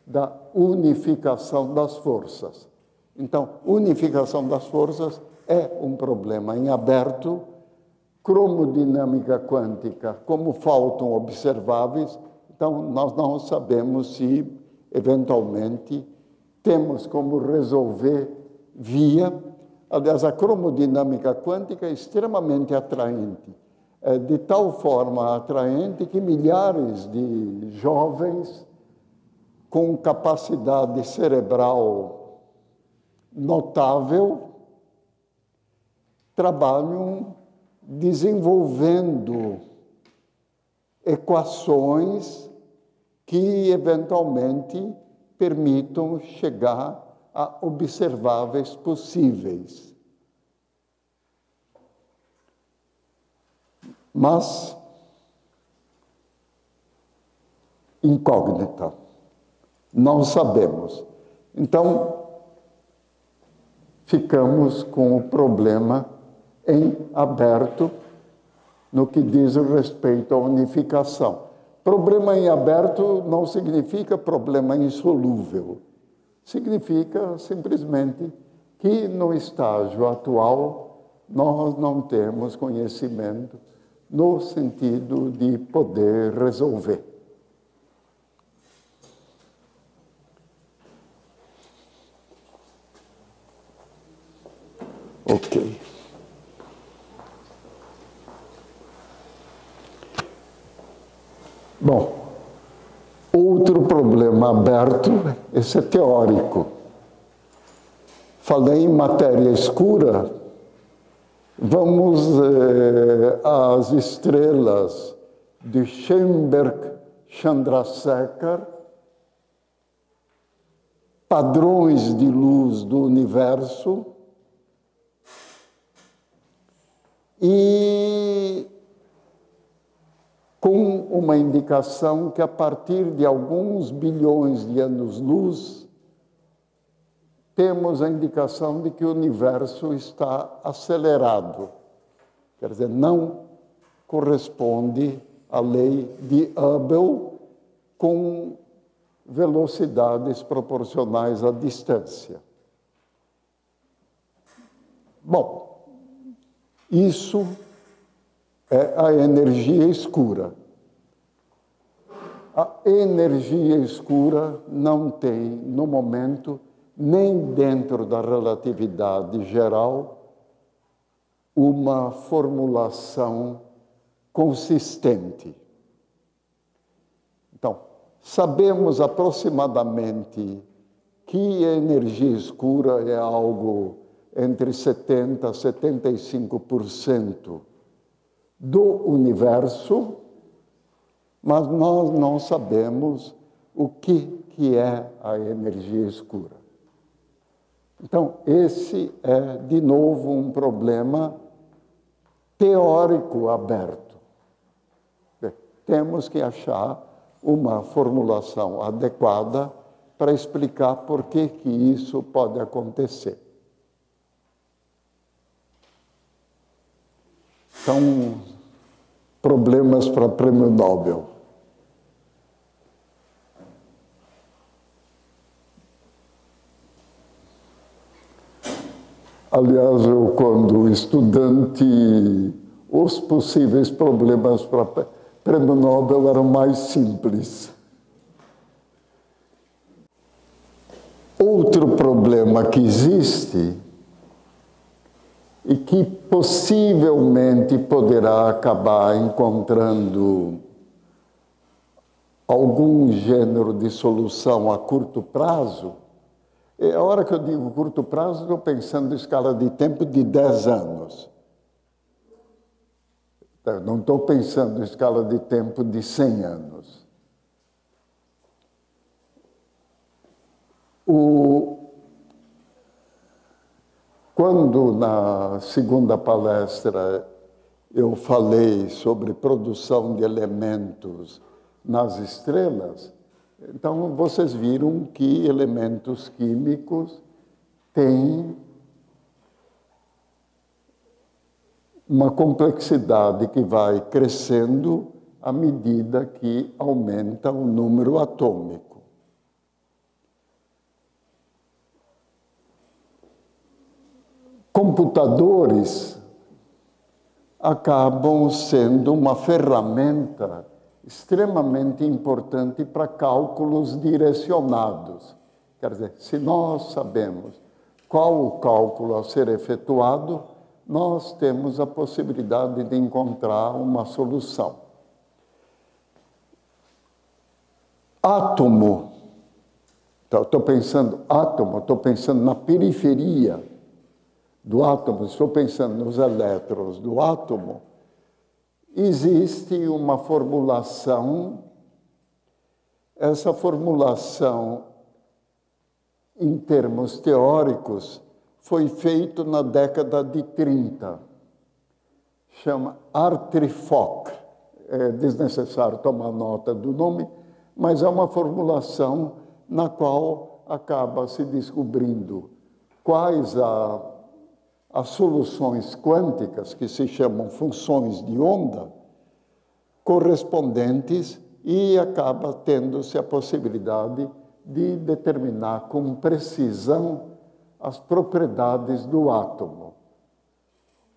da unificação das forças. Então, unificação das forças é um problema em aberto. Cromodinâmica quântica, como faltam observáveis, então nós não sabemos se, eventualmente, temos como resolver via... Aliás, a cromodinâmica quântica é extremamente atraente, de tal forma atraente que milhares de jovens com capacidade cerebral notável trabalham desenvolvendo equações que, eventualmente, permitam chegar a observáveis possíveis. Mas, incógnita, não sabemos. Então, ficamos com o problema em aberto no que diz respeito à unificação. Problema em aberto não significa problema insolúvel. Significa simplesmente que no estágio atual nós não temos conhecimento no sentido de poder resolver. Ok. Bom, outro problema problema aberto, esse é teórico. Falei em matéria escura, vamos às estrelas de Schoenberg-Chandrasekhar, padrões de luz do universo, e com uma indicação que a partir de alguns bilhões de anos-luz, temos a indicação de que o universo está acelerado. Quer dizer, não corresponde à lei de Hubble com velocidades proporcionais à distância. Bom, isso é a energia escura. A energia escura não tem, no momento, nem dentro da relatividade geral, uma formulação consistente. Então, sabemos aproximadamente que a energia escura é algo entre 70% a 75% do universo, mas nós não sabemos o que é a energia escura. Então, esse é, de novo, um problema teórico aberto. Temos que achar uma formulação adequada para explicar por que isso pode acontecer. São problemas para prêmio Nobel. Aliás, eu, quando estudante, os possíveis problemas para prêmio Nobel eram mais simples. Outro problema que existe e que possivelmente poderá acabar encontrando algum gênero de solução a curto prazo. E a hora que eu digo curto prazo, estou pensando em escala de tempo de 10 anos. Não estou pensando em escala de tempo de 100 anos. Quando, na segunda palestra, eu falei sobre produção de elementos nas estrelas, então vocês viram que elementos químicos têm uma complexidade que vai crescendo à medida que aumenta o número atômico. Computadores acabam sendo uma ferramenta extremamente importante para cálculos direcionados. Quer dizer, se nós sabemos qual o cálculo a ser efetuado, nós temos a possibilidade de encontrar uma solução. Átomo. Então, estou pensando átomo, estou pensando na periferia do átomo, estou pensando nos elétrons do átomo. Existe uma formulação, essa formulação, em termos teóricos, foi feita na década de 30. Chama Artrie-Fock. É desnecessário tomar nota do nome, mas é uma formulação na qual acaba se descobrindo quais as soluções quânticas, que se chamam funções de onda, correspondentes, e acaba tendo-se a possibilidade de determinar com precisão as propriedades do átomo.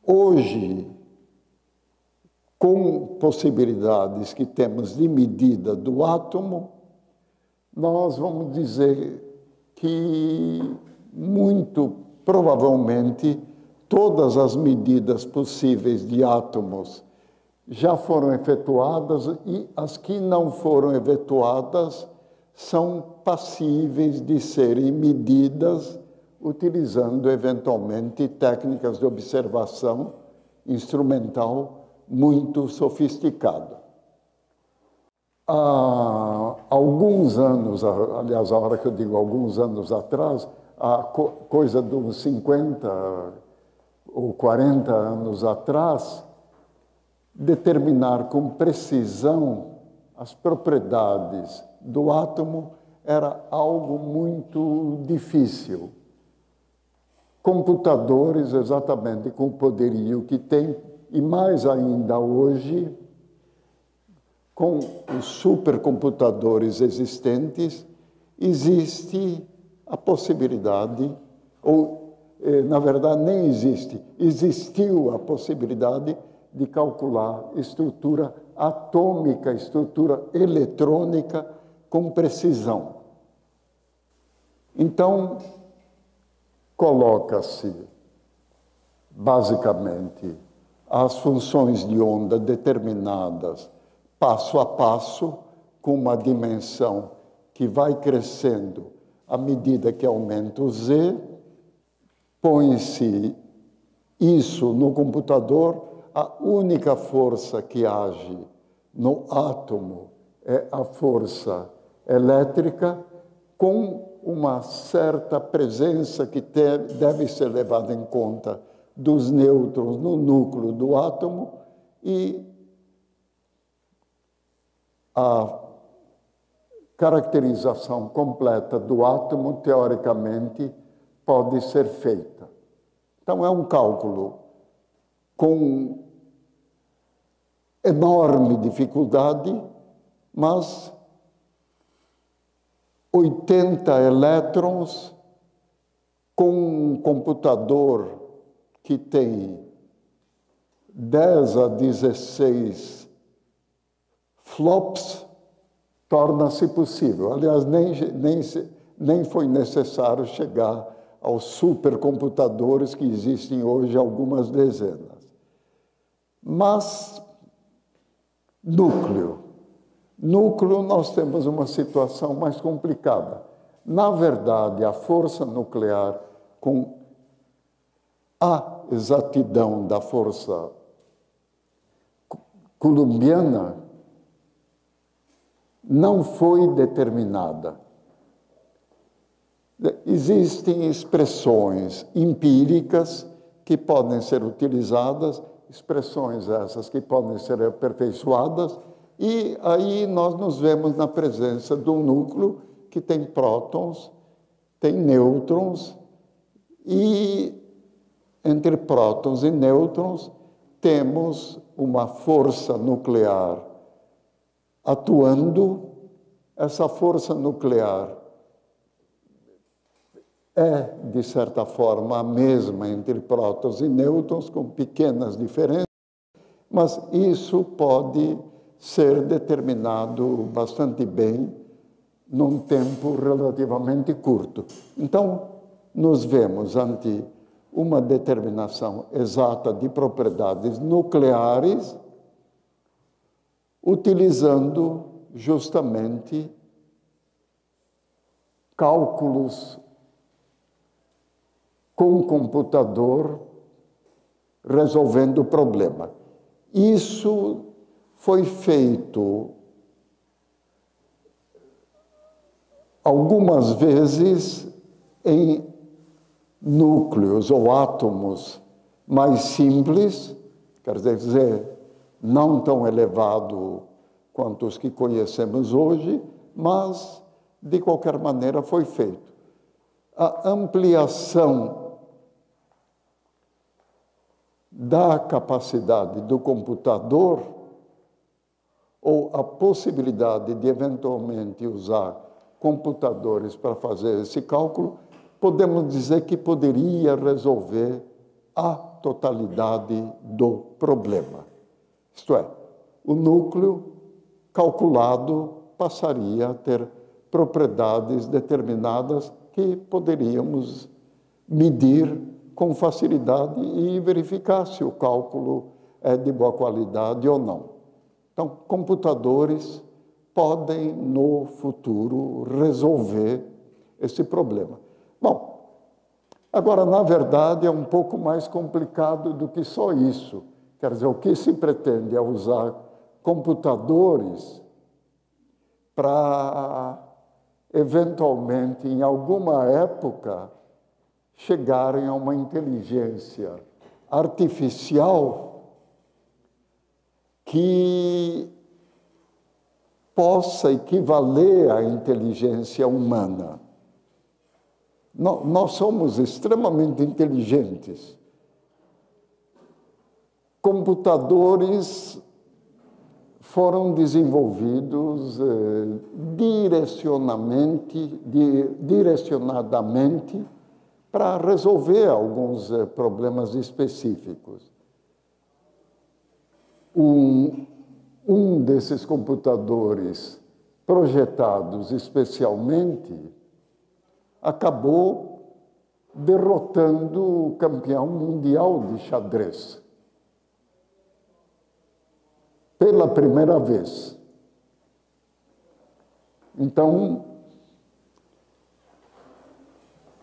Hoje, com possibilidades que temos de medida do átomo, nós vamos dizer que, muito provavelmente, todas as medidas possíveis de átomos já foram efetuadas, e as que não foram efetuadas são passíveis de serem medidas utilizando, eventualmente, técnicas de observação instrumental muito sofisticada. Há alguns anos, aliás, a hora que eu digo alguns anos atrás, a coisa dos 50 ou 40 anos atrás, determinar com precisão as propriedades do átomo era algo muito difícil. Computadores, exatamente com o poderio que tem, e mais ainda hoje, com os supercomputadores existentes, existe a possibilidade, ou, na verdade, nem existe, existiu a possibilidade de calcular estrutura atômica, estrutura eletrônica com precisão. Então, coloca-se, basicamente, as funções de onda determinadas passo a passo, com uma dimensão que vai crescendo à medida que aumenta o Z, põe-se isso no computador, a única força que age no átomo é a força elétrica, com uma certa presença que deve ser levada em conta dos nêutrons no núcleo do átomo, e a caracterização completa do átomo, teoricamente, pode ser feita. Então, é um cálculo com enorme dificuldade, mas 80 elétrons com um computador que tem 10 a 16 flops, torna-se possível. Aliás, nem foi necessário chegar aos supercomputadores que existem hoje, algumas dezenas. Mas, núcleo, nós temos uma situação mais complicada. Na verdade, a força nuclear, com a exatidão da força coulombiana, não foi determinada. Existem expressões empíricas que podem ser utilizadas, expressões essas que podem ser aperfeiçoadas, e aí nós nos vemos na presença de um núcleo que tem prótons, tem nêutrons, e entre prótons e nêutrons temos uma força nuclear atuando. Essa força nuclear é, de certa forma, a mesma entre prótons e nêutrons, com pequenas diferenças, mas isso pode ser determinado bastante bem num tempo relativamente curto. Então, nos vemos ante uma determinação exata de propriedades nucleares, utilizando justamente cálculos com o computador, resolvendo o problema. Isso foi feito algumas vezes em núcleos ou átomos mais simples, quer dizer, não tão elevado quanto os que conhecemos hoje, mas, de qualquer maneira, foi feito. A ampliação da capacidade do computador, ou a possibilidade de, eventualmente, usar computadores para fazer esse cálculo, podemos dizer que poderia resolver a totalidade do problema. Isto é, o núcleo calculado passaria a ter propriedades determinadas que poderíamos medir com facilidade e verificar se o cálculo é de boa qualidade ou não. Então, computadores podem, no futuro, resolver esse problema. Bom, agora, na verdade, é um pouco mais complicado do que só isso. Quer dizer, o que se pretende é usar computadores para, eventualmente, em alguma época, chegarem a uma inteligência artificial que possa equivaler à inteligência humana. Nós somos extremamente inteligentes. Computadores foram desenvolvidos direcionadamente para resolver alguns problemas específicos. Um desses computadores projetados especialmente acabou derrotando o campeão mundial de xadrez. Pela primeira vez. Então,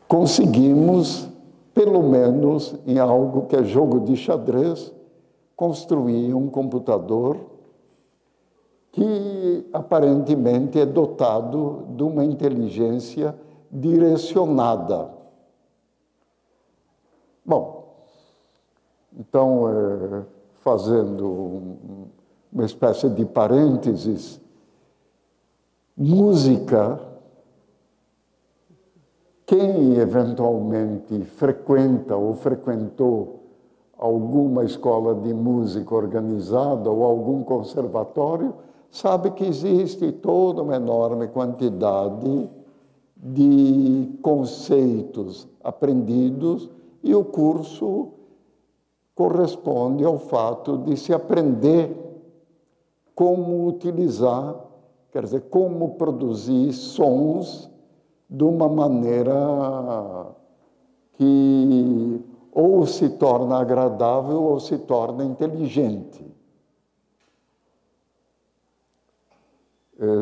conseguimos, pelo menos em algo que é jogo de xadrez, construir um computador que aparentemente é dotado de uma inteligência direcionada. Bom, então, fazendo uma espécie de parênteses, música, quem eventualmente frequenta ou frequentou alguma escola de música organizada ou algum conservatório, sabe que existe toda uma enorme quantidade de conceitos aprendidos e o curso corresponde ao fato de se aprender como utilizar, quer dizer, como produzir sons de uma maneira que ou se torna agradável ou se torna inteligente.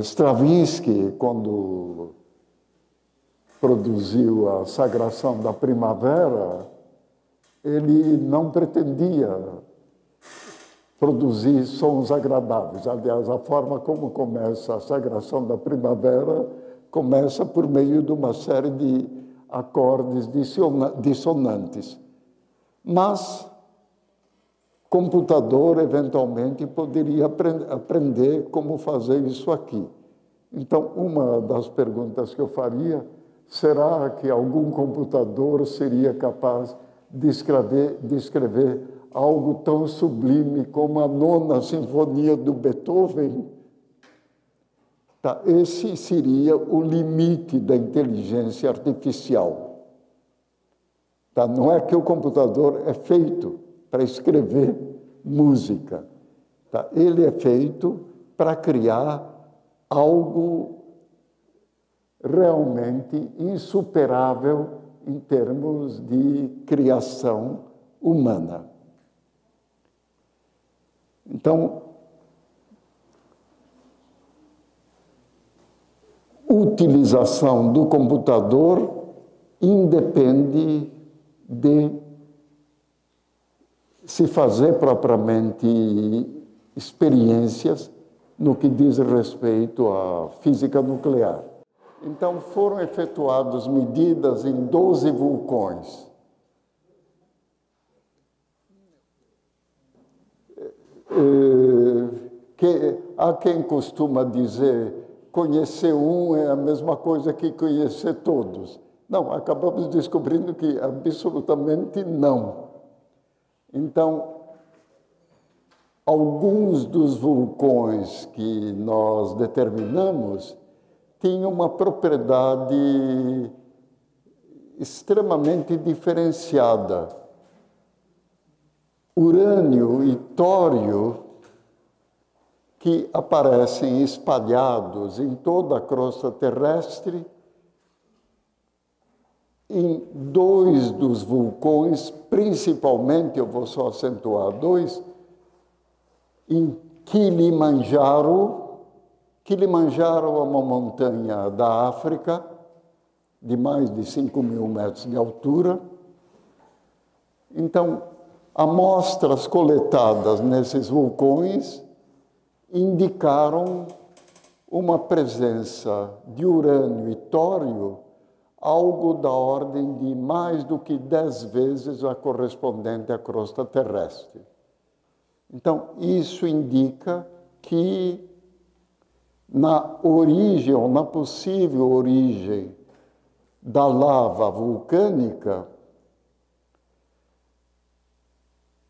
Stravinsky, quando produziu a Sagração da Primavera, ele não pretendia produzir sons agradáveis. Aliás, a forma como começa a Sagração da Primavera começa por meio de uma série de acordes dissonantes. Mas computador, eventualmente, poderia aprender como fazer isso aqui. Então, uma das perguntas que eu faria, será que algum computador seria capaz de escrever algo tão sublime como a Nona Sinfonia do Beethoven? Tá, esse seria o limite da inteligência artificial. Tá, não é que o computador é feito para escrever música. Tá, ele é feito para criar algo realmente insuperável em termos de criação humana. Então, utilização do computador independe de se fazer propriamente experiências no que diz respeito à física nuclear. Então, foram efetuadas medidas em 12 vulcões. Há quem costuma dizer conhecer um é a mesma coisa que conhecer todos. Não, acabamos descobrindo que absolutamente não. Então, alguns dos vulcões que nós determinamos tinham uma propriedade extremamente diferenciada. Urânio e tório, que aparecem espalhados em toda a crosta terrestre, em 2 dos vulcões, principalmente, eu vou só acentuar 2, em Kilimanjaro, Kilimanjaro é uma montanha da África, de mais de 5.000 metros de altura. Então, amostras coletadas nesses vulcões indicaram uma presença de urânio e tório, algo da ordem de mais do que 10 vezes a correspondente à crosta terrestre. Então, isso indica que na origem, ou na possível origem da lava vulcânica,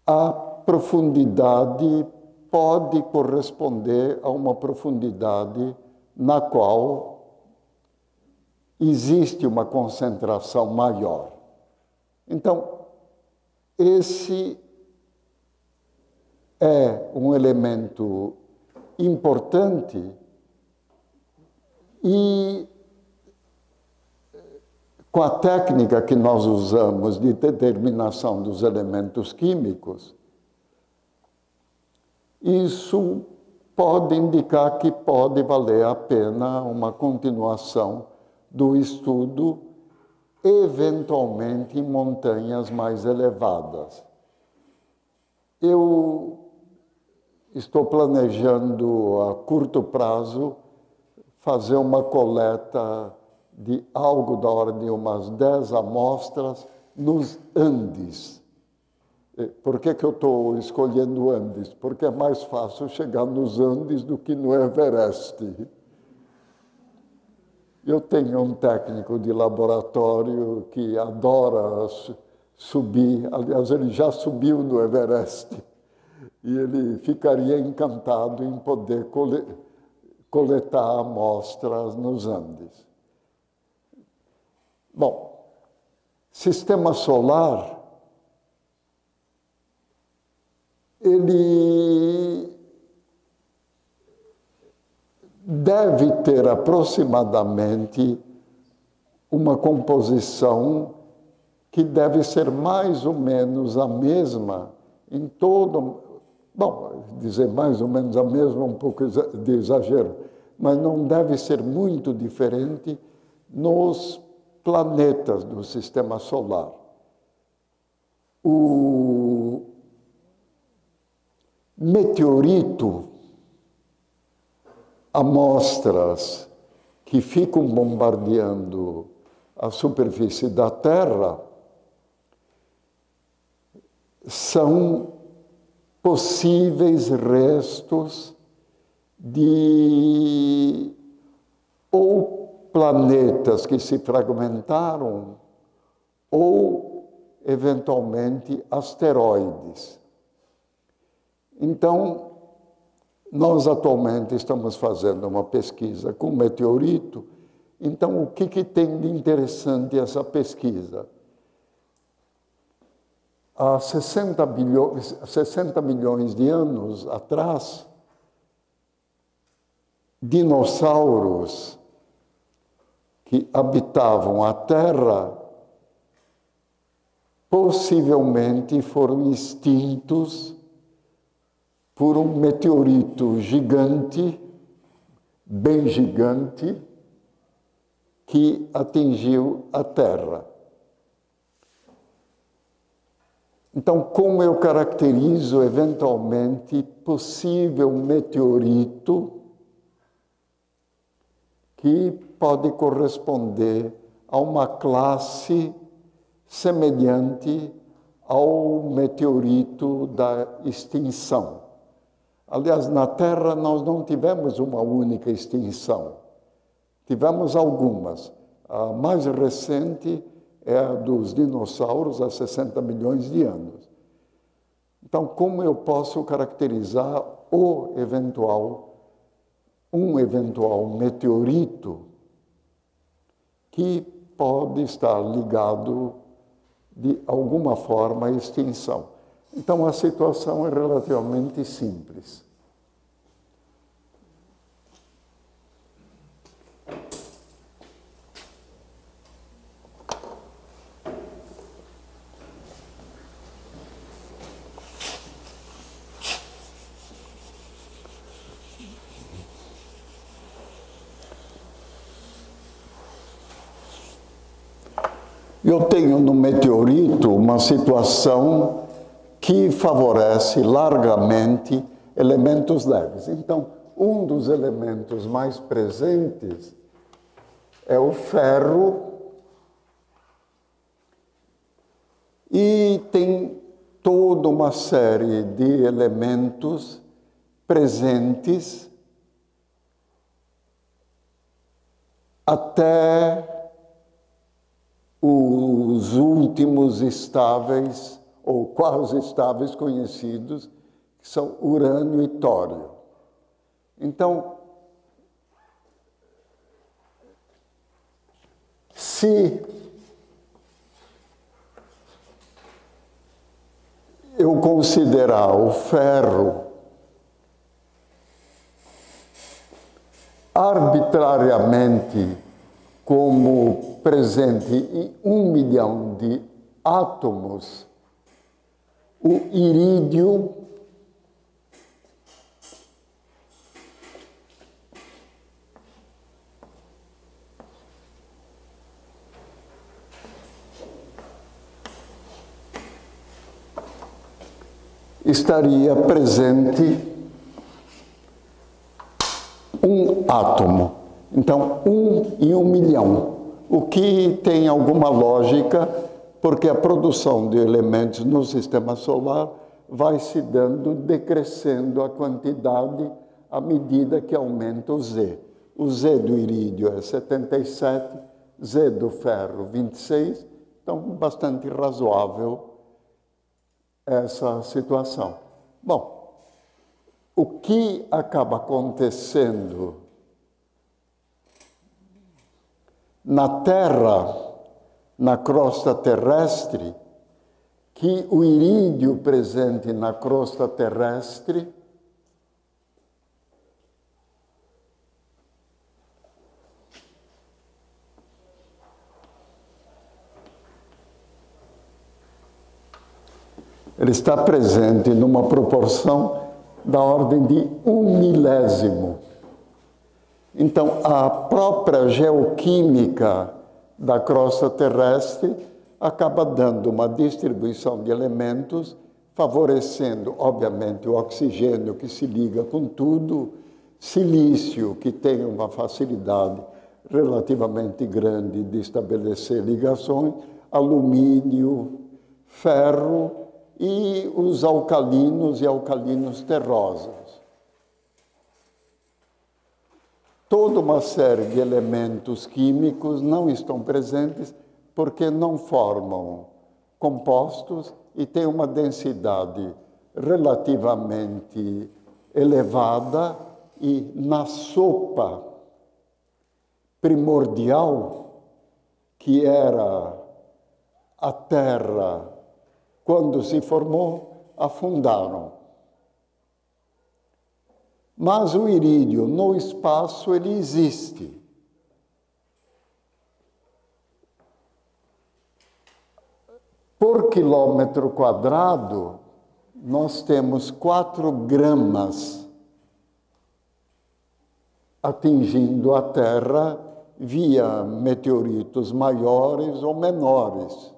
a profundidade pode corresponder a uma profundidade na qual existe uma concentração maior. Então, esse é um elemento importante e, com a técnica que nós usamos de determinação dos elementos químicos, isso pode indicar que pode valer a pena uma continuação do estudo, eventualmente em montanhas mais elevadas. Eu estou planejando a curto prazo fazer uma coleta de algo da ordem de umas 10 amostras nos Andes. Por que eu estou escolhendo Andes? Porque é mais fácil chegar nos Andes do que no Everest. Eu tenho um técnico de laboratório que adora subir, aliás, ele já subiu no Everest, e ele ficaria encantado em poder coletar amostras nos Andes. Bom, sistema solar, ele deve ter aproximadamente uma composição que deve ser mais ou menos a mesma em todo... Bom, dizer mais ou menos a mesma é um pouco de exagero, mas não deve ser muito diferente nos planetas do sistema solar. O meteorito, amostras que ficam bombardeando a superfície da Terra, são possíveis restos de ou planetas que se fragmentaram ou, eventualmente, asteroides. Então, nós atualmente estamos fazendo uma pesquisa com meteorito. Então, o que tem de interessante essa pesquisa? Há 60 milhões de anos atrás, dinossauros que habitavam a Terra possivelmente foram extintos por um meteorito gigante, bem gigante, que atingiu a Terra. Então, como eu caracterizo eventualmente possível meteorito que pode corresponder a uma classe semelhante ao meteorito da extinção? Aliás, na Terra nós não tivemos uma única extinção. Tivemos algumas. A mais recente é a dos dinossauros, há 60 milhões de anos. Então, como eu posso caracterizar um eventual meteorito que pode estar ligado de alguma forma à extinção? Então, a situação é relativamente simples. Eu tenho no meteorito uma situação que favorece largamente elementos leves. Então, um dos elementos mais presentes é o ferro, e tem toda uma série de elementos presentes até os últimos estáveis, ou quase estáveis conhecidos, que são urânio e tório. Então, se eu considerar o ferro arbitrariamente como presente em 1 milhão de átomos, o irídio estaria presente um átomo. Então, 1 em 1 milhão, o que tem alguma lógica, porque a produção de elementos no sistema solar vai se dando, decrescendo a quantidade à medida que aumenta o Z. O Z do irídio é 77, Z do ferro 26, então bastante razoável essa situação. Bom, o que acaba acontecendo na Terra, na crosta terrestre, que o irídio presente na crosta terrestre ele está presente numa proporção da ordem de 1 milésimo. Então, a própria geoquímica da crosta terrestre acaba dando uma distribuição de elementos, favorecendo, obviamente, o oxigênio que se liga com tudo, silício, que tem uma facilidade relativamente grande de estabelecer ligações, alumínio, ferro, e os alcalinos e alcalinos terrosos. Toda uma série de elementos químicos não estão presentes porque não formam compostos e têm uma densidade relativamente elevada, e na sopa primordial, que era a Terra, quando se formou, afundaram. Mas o irídio, no espaço, ele existe. Por quilômetro quadrado, nós temos 4 gramas atingindo a Terra via meteoritos maiores ou menores.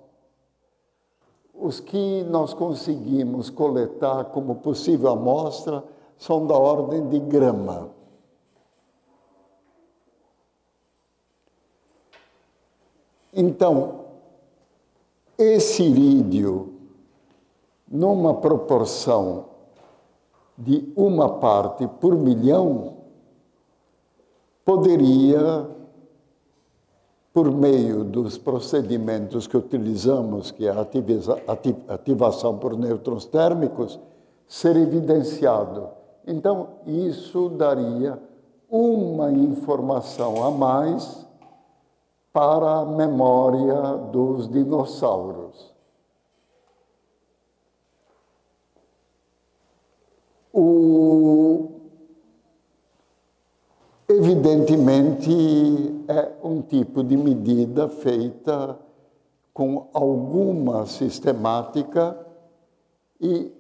Os que nós conseguimos coletar como possível amostra são da ordem de grama. Então, esse irídio, numa proporção de 1 parte por milhão, poderia, por meio dos procedimentos que utilizamos, que é a ativação por nêutrons térmicos, ser evidenciado. Então, isso daria uma informação a mais para a memória dos dinossauros. Evidentemente, é um tipo de medida feita com alguma sistemática, e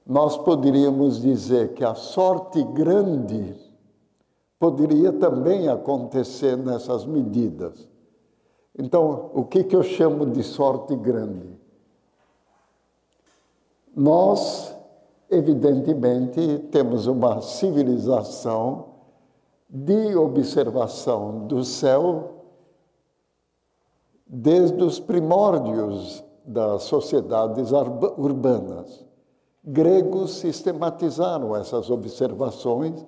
nós poderíamos dizer que a sorte grande poderia também acontecer nessas medidas. Então, o que eu chamo de sorte grande? Nós, evidentemente, temos uma civilização de observação do céu desde os primórdios das sociedades urbanas. Gregos sistematizaram essas observações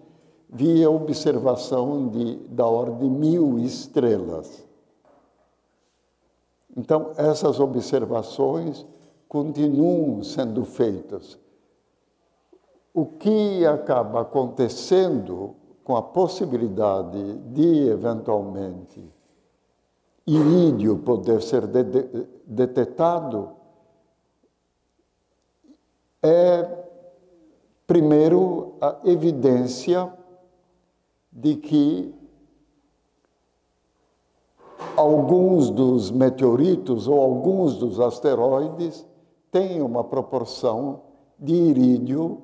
via observação da ordem de 1000 estrelas. Então, essas observações continuam sendo feitas. O que acaba acontecendo com a possibilidade de, eventualmente, irídio poder ser detectado é, primeiro, a evidência de que alguns dos meteoritos ou alguns dos asteroides têm uma proporção de irídio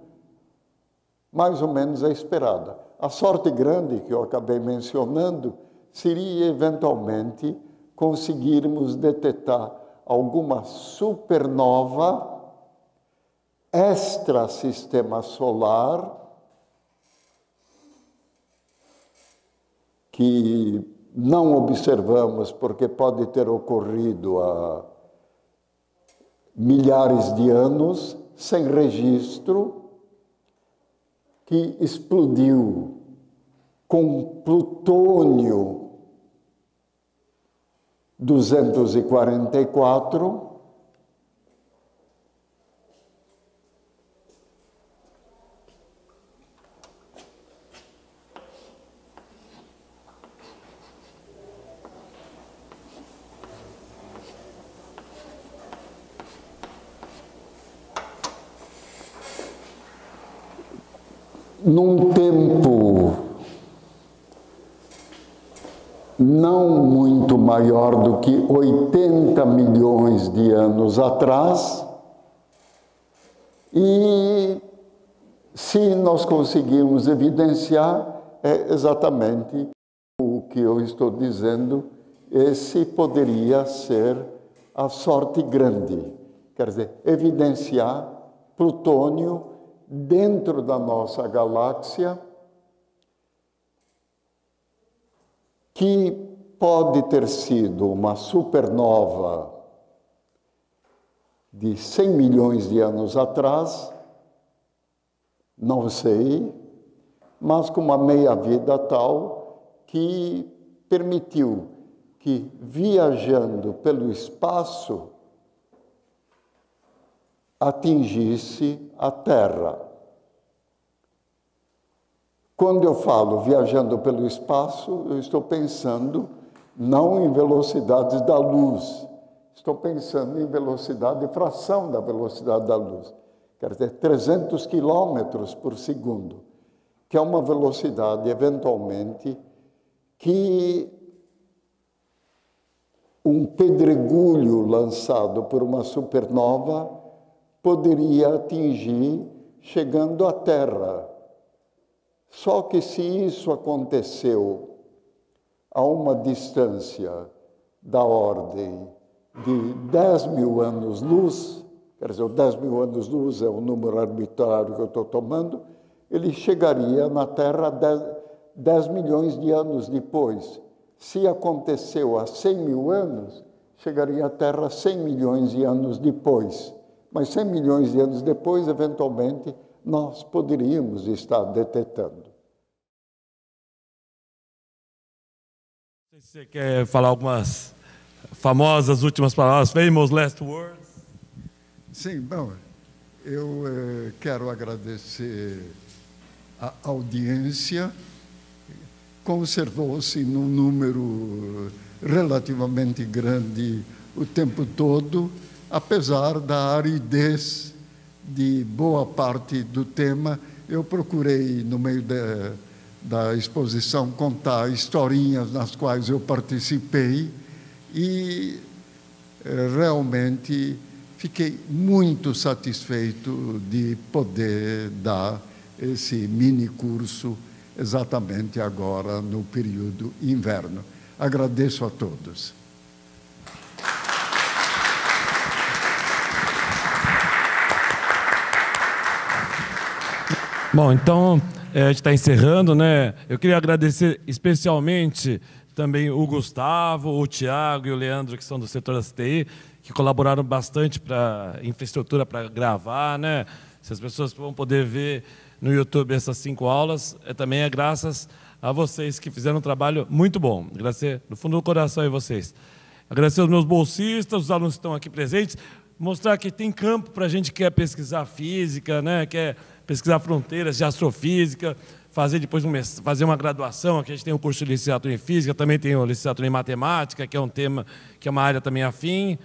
mais ou menos a esperada. A sorte grande que eu acabei mencionando seria, eventualmente, conseguirmos detectar alguma supernova extra-sistema solar que não observamos porque pode ter ocorrido há milhares de anos, sem registro, que explodiu com plutônio 244, num tempo não muito maior do que 80 milhões de anos atrás, e se nós conseguirmos evidenciar, é exatamente o que eu estou dizendo, esse poderia ser a sorte grande, quer dizer, evidenciar plutônio dentro da nossa galáxia, que pode ter sido uma supernova de 100 milhões de anos atrás, não sei, mas com uma meia-vida tal que permitiu que, viajando pelo espaço, atingisse a Terra. Quando eu falo viajando pelo espaço, eu estou pensando não em velocidades da luz, estou pensando em velocidade, fração da velocidade da luz, quer dizer, 300 quilômetros por segundo, que é uma velocidade, eventualmente, que um pedregulho lançado por uma supernova poderia atingir chegando à Terra. Só que se isso aconteceu a uma distância da ordem de 10 mil anos-luz, quer dizer, 10 mil anos-luz é o número arbitrário que eu estou tomando, ele chegaria na Terra 10 milhões de anos depois. Se aconteceu há 100 mil anos, chegaria à Terra 100 milhões de anos depois. Mas 100 milhões de anos depois, eventualmente, nós poderíamos estar detectando. Você quer falar algumas famosas últimas palavras, famous last words? Sim, bom, eu quero agradecer a audiência. Conservou-se num número relativamente grande o tempo todo, apesar da aridez de boa parte do tema. Eu procurei, no meio da exposição, contar historinhas nas quais eu participei e realmente fiquei muito satisfeito de poder dar esse mini curso exatamente agora no período inverno. Agradeço a todos. Bom, então, a gente está encerrando, né? Eu queria agradecer especialmente também o Gustavo, o Tiago e o Leandro, que são do setor da CTI, que colaboraram bastante para infraestrutura para gravar, né? Se as pessoas vão poder ver no YouTube essas 5 aulas, também é graças a vocês que fizeram um trabalho muito bom. Agradecer do fundo do coração a vocês. Agradecer aos meus bolsistas, os alunos que estão aqui presentes, mostrar que tem campo para a gente que quer pesquisar física, né? Quer pesquisar fronteiras de astrofísica, fazer depois fazer uma graduação. Aqui a gente tem o curso de licenciatura em física, também tem o licenciatura em matemática, que é um tema, que é uma área também afim,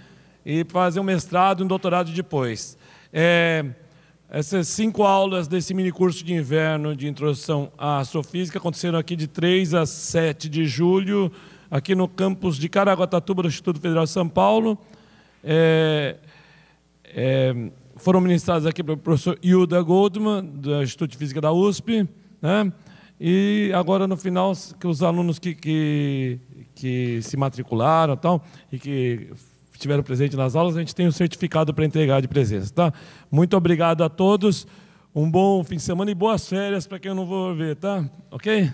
e fazer um mestrado e um doutorado depois. Essas 5 aulas desse mini curso de inverno de introdução à astrofísica aconteceram aqui de 3 a 7 de julho, aqui no campus de Caraguatatuba, do Instituto Federal de São Paulo. Foram ministradas aqui pelo professor Hilda Goldman, do Instituto de Física da USP, né? E agora, no final, que os alunos que se matricularam e que estiveram presentes nas aulas, a gente tem um certificado para entregar de presença. Tá? Muito obrigado a todos, um bom fim de semana e boas férias para quem eu não vou ver, tá? Ok?